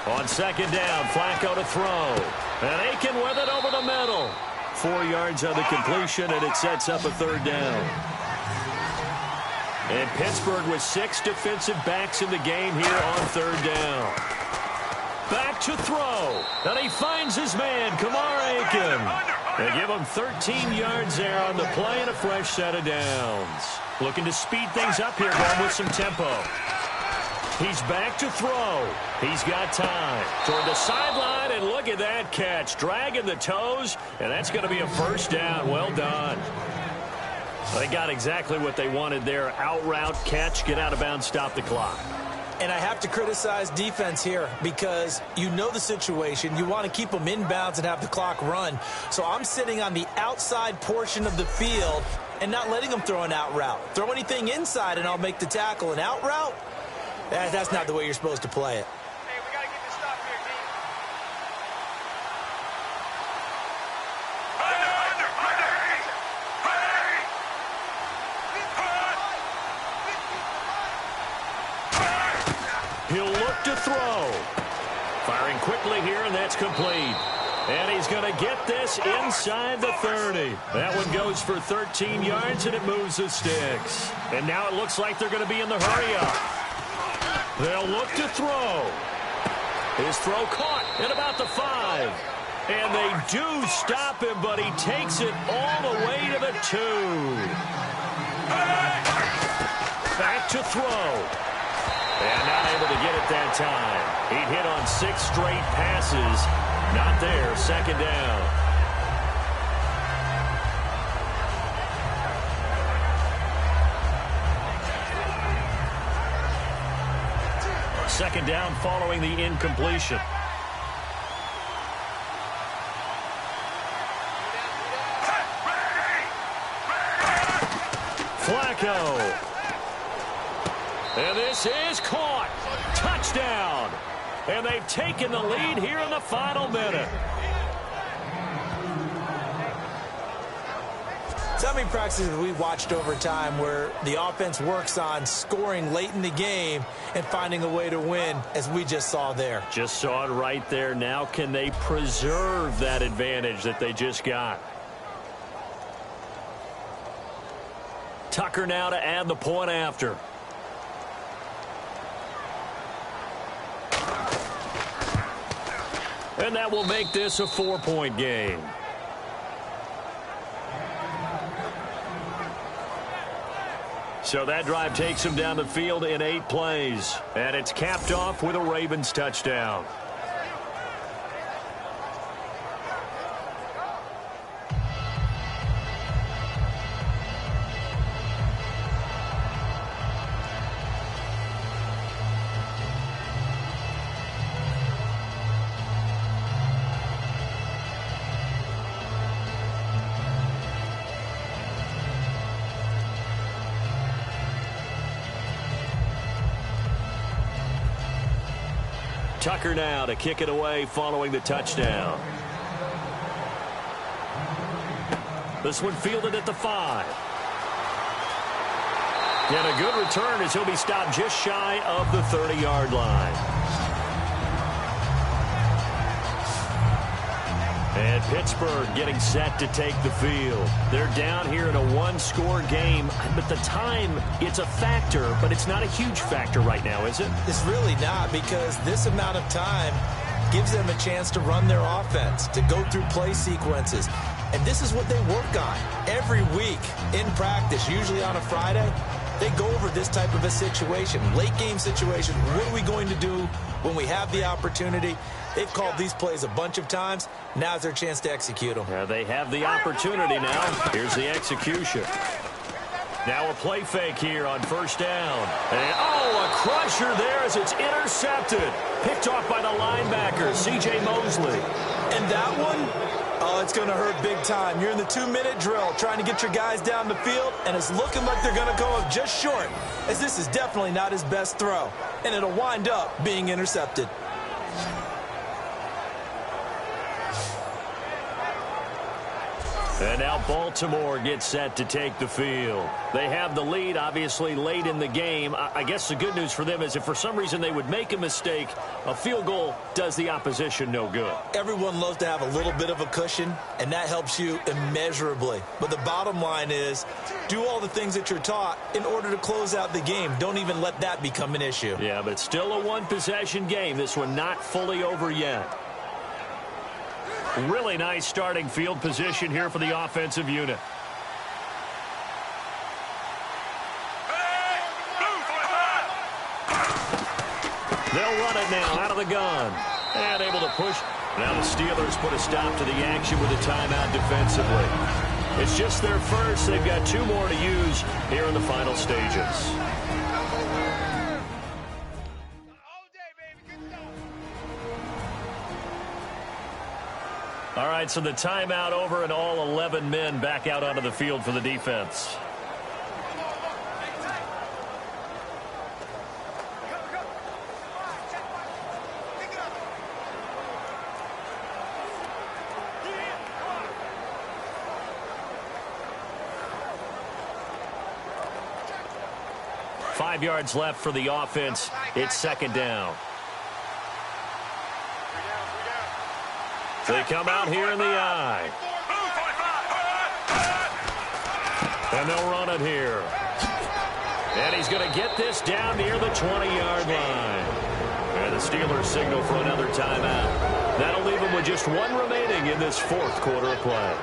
On second down, Flacco to throw. And Aiken with it over the middle. 4 yards on the completion, and it sets up a third down. And Pittsburgh with 6 defensive backs in the game here on third down. Back to throw. And he finds his man, Kamar Aiken. They give him 13 yards there on the play and a fresh set of downs. Looking to speed things up here, going with some tempo. He's back to throw. He's got time. Toward the sideline, and look at that catch. Dragging the toes, and that's going to be a first down. Well done. They got exactly what they wanted there. Out route, catch, get out of bounds, stop the clock. And I have to criticize defense here because you know the situation. You want to keep them inbounds and have the clock run. So I'm sitting on the outside portion of the field and not letting them throw an out route. Throw anything inside, and I'll make the tackle. An out route? That's not the way you're supposed to play it. Hey, we got to get this stop here, D. He'll look to throw. Firing quickly here, and that's complete. And he's going to get this inside the 30. That one goes for 13 yards, and it moves the sticks. And now it looks like they're going to be in the hurry-up. They'll look to throw. His throw caught at about the 5. And they do stop him, but he takes it all the way to the 2. Back to throw. And not able to get it that time. He'd hit on 6 straight passes. Not there. Second down. Second down following the incompletion. Flacco. And this is caught. Touchdown. And they've taken the lead here in the final minute. So how many practices have we watched over time where the offense works on scoring late in the game and finding a way to win, as we just saw there? Just saw it right there. Now can they preserve that advantage that they just got? Tucker now to add the point after. And that will make this a 4-point game. So that drive takes them down the field in 8 plays. And it's capped off with a Ravens touchdown. Tucker now to kick it away following the touchdown. This one fielded at the 5. And a good return as he'll be stopped just shy of the 30-yard line. And Pittsburgh getting set to take the field. They're down here in a 1-score game. But the time, it's a factor, but it's not a huge factor right now, is it? It's really not, because this amount of time gives them a chance to run their offense, to go through play sequences. And this is what they work on every week in practice, usually on a Friday. They go over this type of a situation, late game situation. What are we going to do when we have the opportunity? They've called these plays a bunch of times. Now's their chance to execute them. Yeah, they have the opportunity now. Here's the execution. Now a play fake here on first down. And, a crusher there as it's intercepted. Picked off by the linebacker, C.J. Mosley. And that one, it's going to hurt big time. You're in the 2-minute drill trying to get your guys down the field, and it's looking like they're going to go up just short, as this is definitely not his best throw. And it'll wind up being intercepted. And now Baltimore gets set to take the field. They have the lead, obviously, late in the game. I guess the good news for them is if for some reason they would make a mistake, a field goal does the opposition no good. Everyone loves to have a little bit of a cushion, and that helps you immeasurably. But the bottom line is, do all the things that you're taught in order to close out the game. Don't even let that become an issue. Yeah, but still a one-possession game. This one not fully over yet. Really nice starting field position here for the offensive unit. They'll run it now out of the gun. And able to push. Now the Steelers put a stop to the action with a timeout defensively. It's just their first. They've got 2 more to use here in the final stages. All right, so the timeout over and all 11 men back out onto the field for the defense. Five yards left for the offense. It's second down. They come out here in the eye. And they'll run it here. And he's going to get this down near the 20-yard line. And the Steelers signal for another timeout. That'll leave them with just 1 remaining in this 4th quarter of play.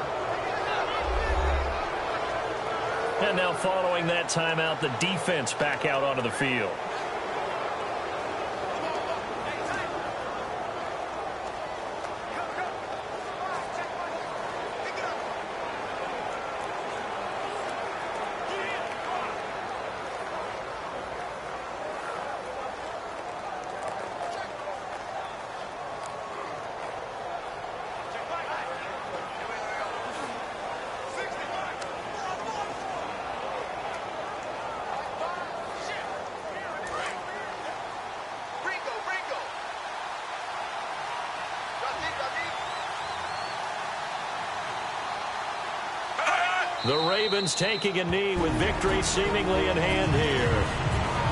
And now following that timeout, the defense back out onto the field. The Ravens taking a knee with victory seemingly in hand here.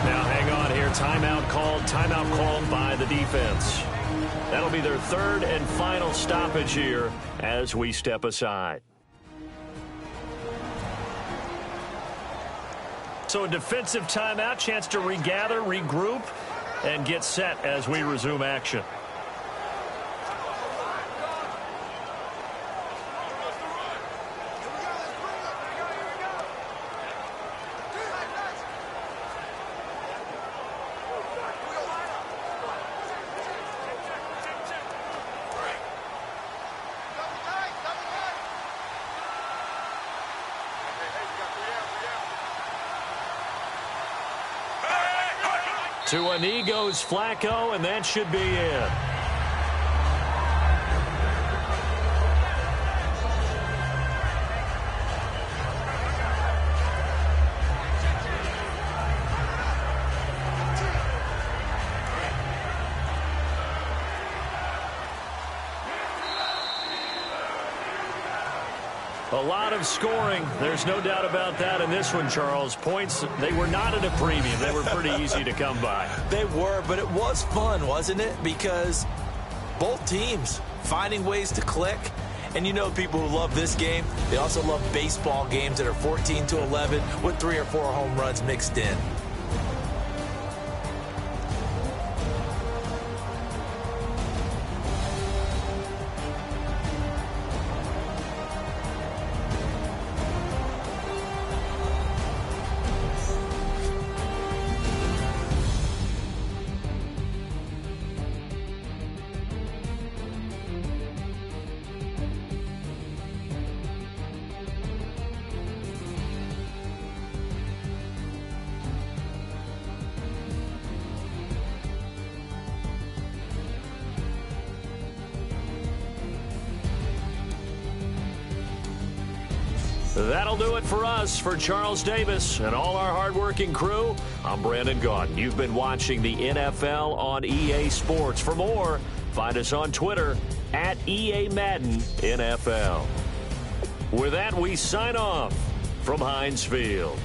Now hang on here. Timeout called by the defense. That'll be their 3rd and final stoppage here as we step aside. So a defensive timeout, chance to regather, regroup, and get set as we resume action. To a knee goes Flacco, and that should be it. A lot of scoring. There's no doubt about that in this one, Charles. Points, they were not at a premium. They were pretty easy to come by. They were, but it was fun, wasn't it? Because both teams finding ways to click. And you know people who love this game, they also love baseball games that are 14-11 with 3 or 4 home runs mixed in. That'll do it for us. For Charles Davis and all our hardworking crew, I'm Brandon Gaudin. You've been watching the NFL on EA Sports. For more, find us on Twitter @EA Madden NFL. With that, we sign off from Heinz Field.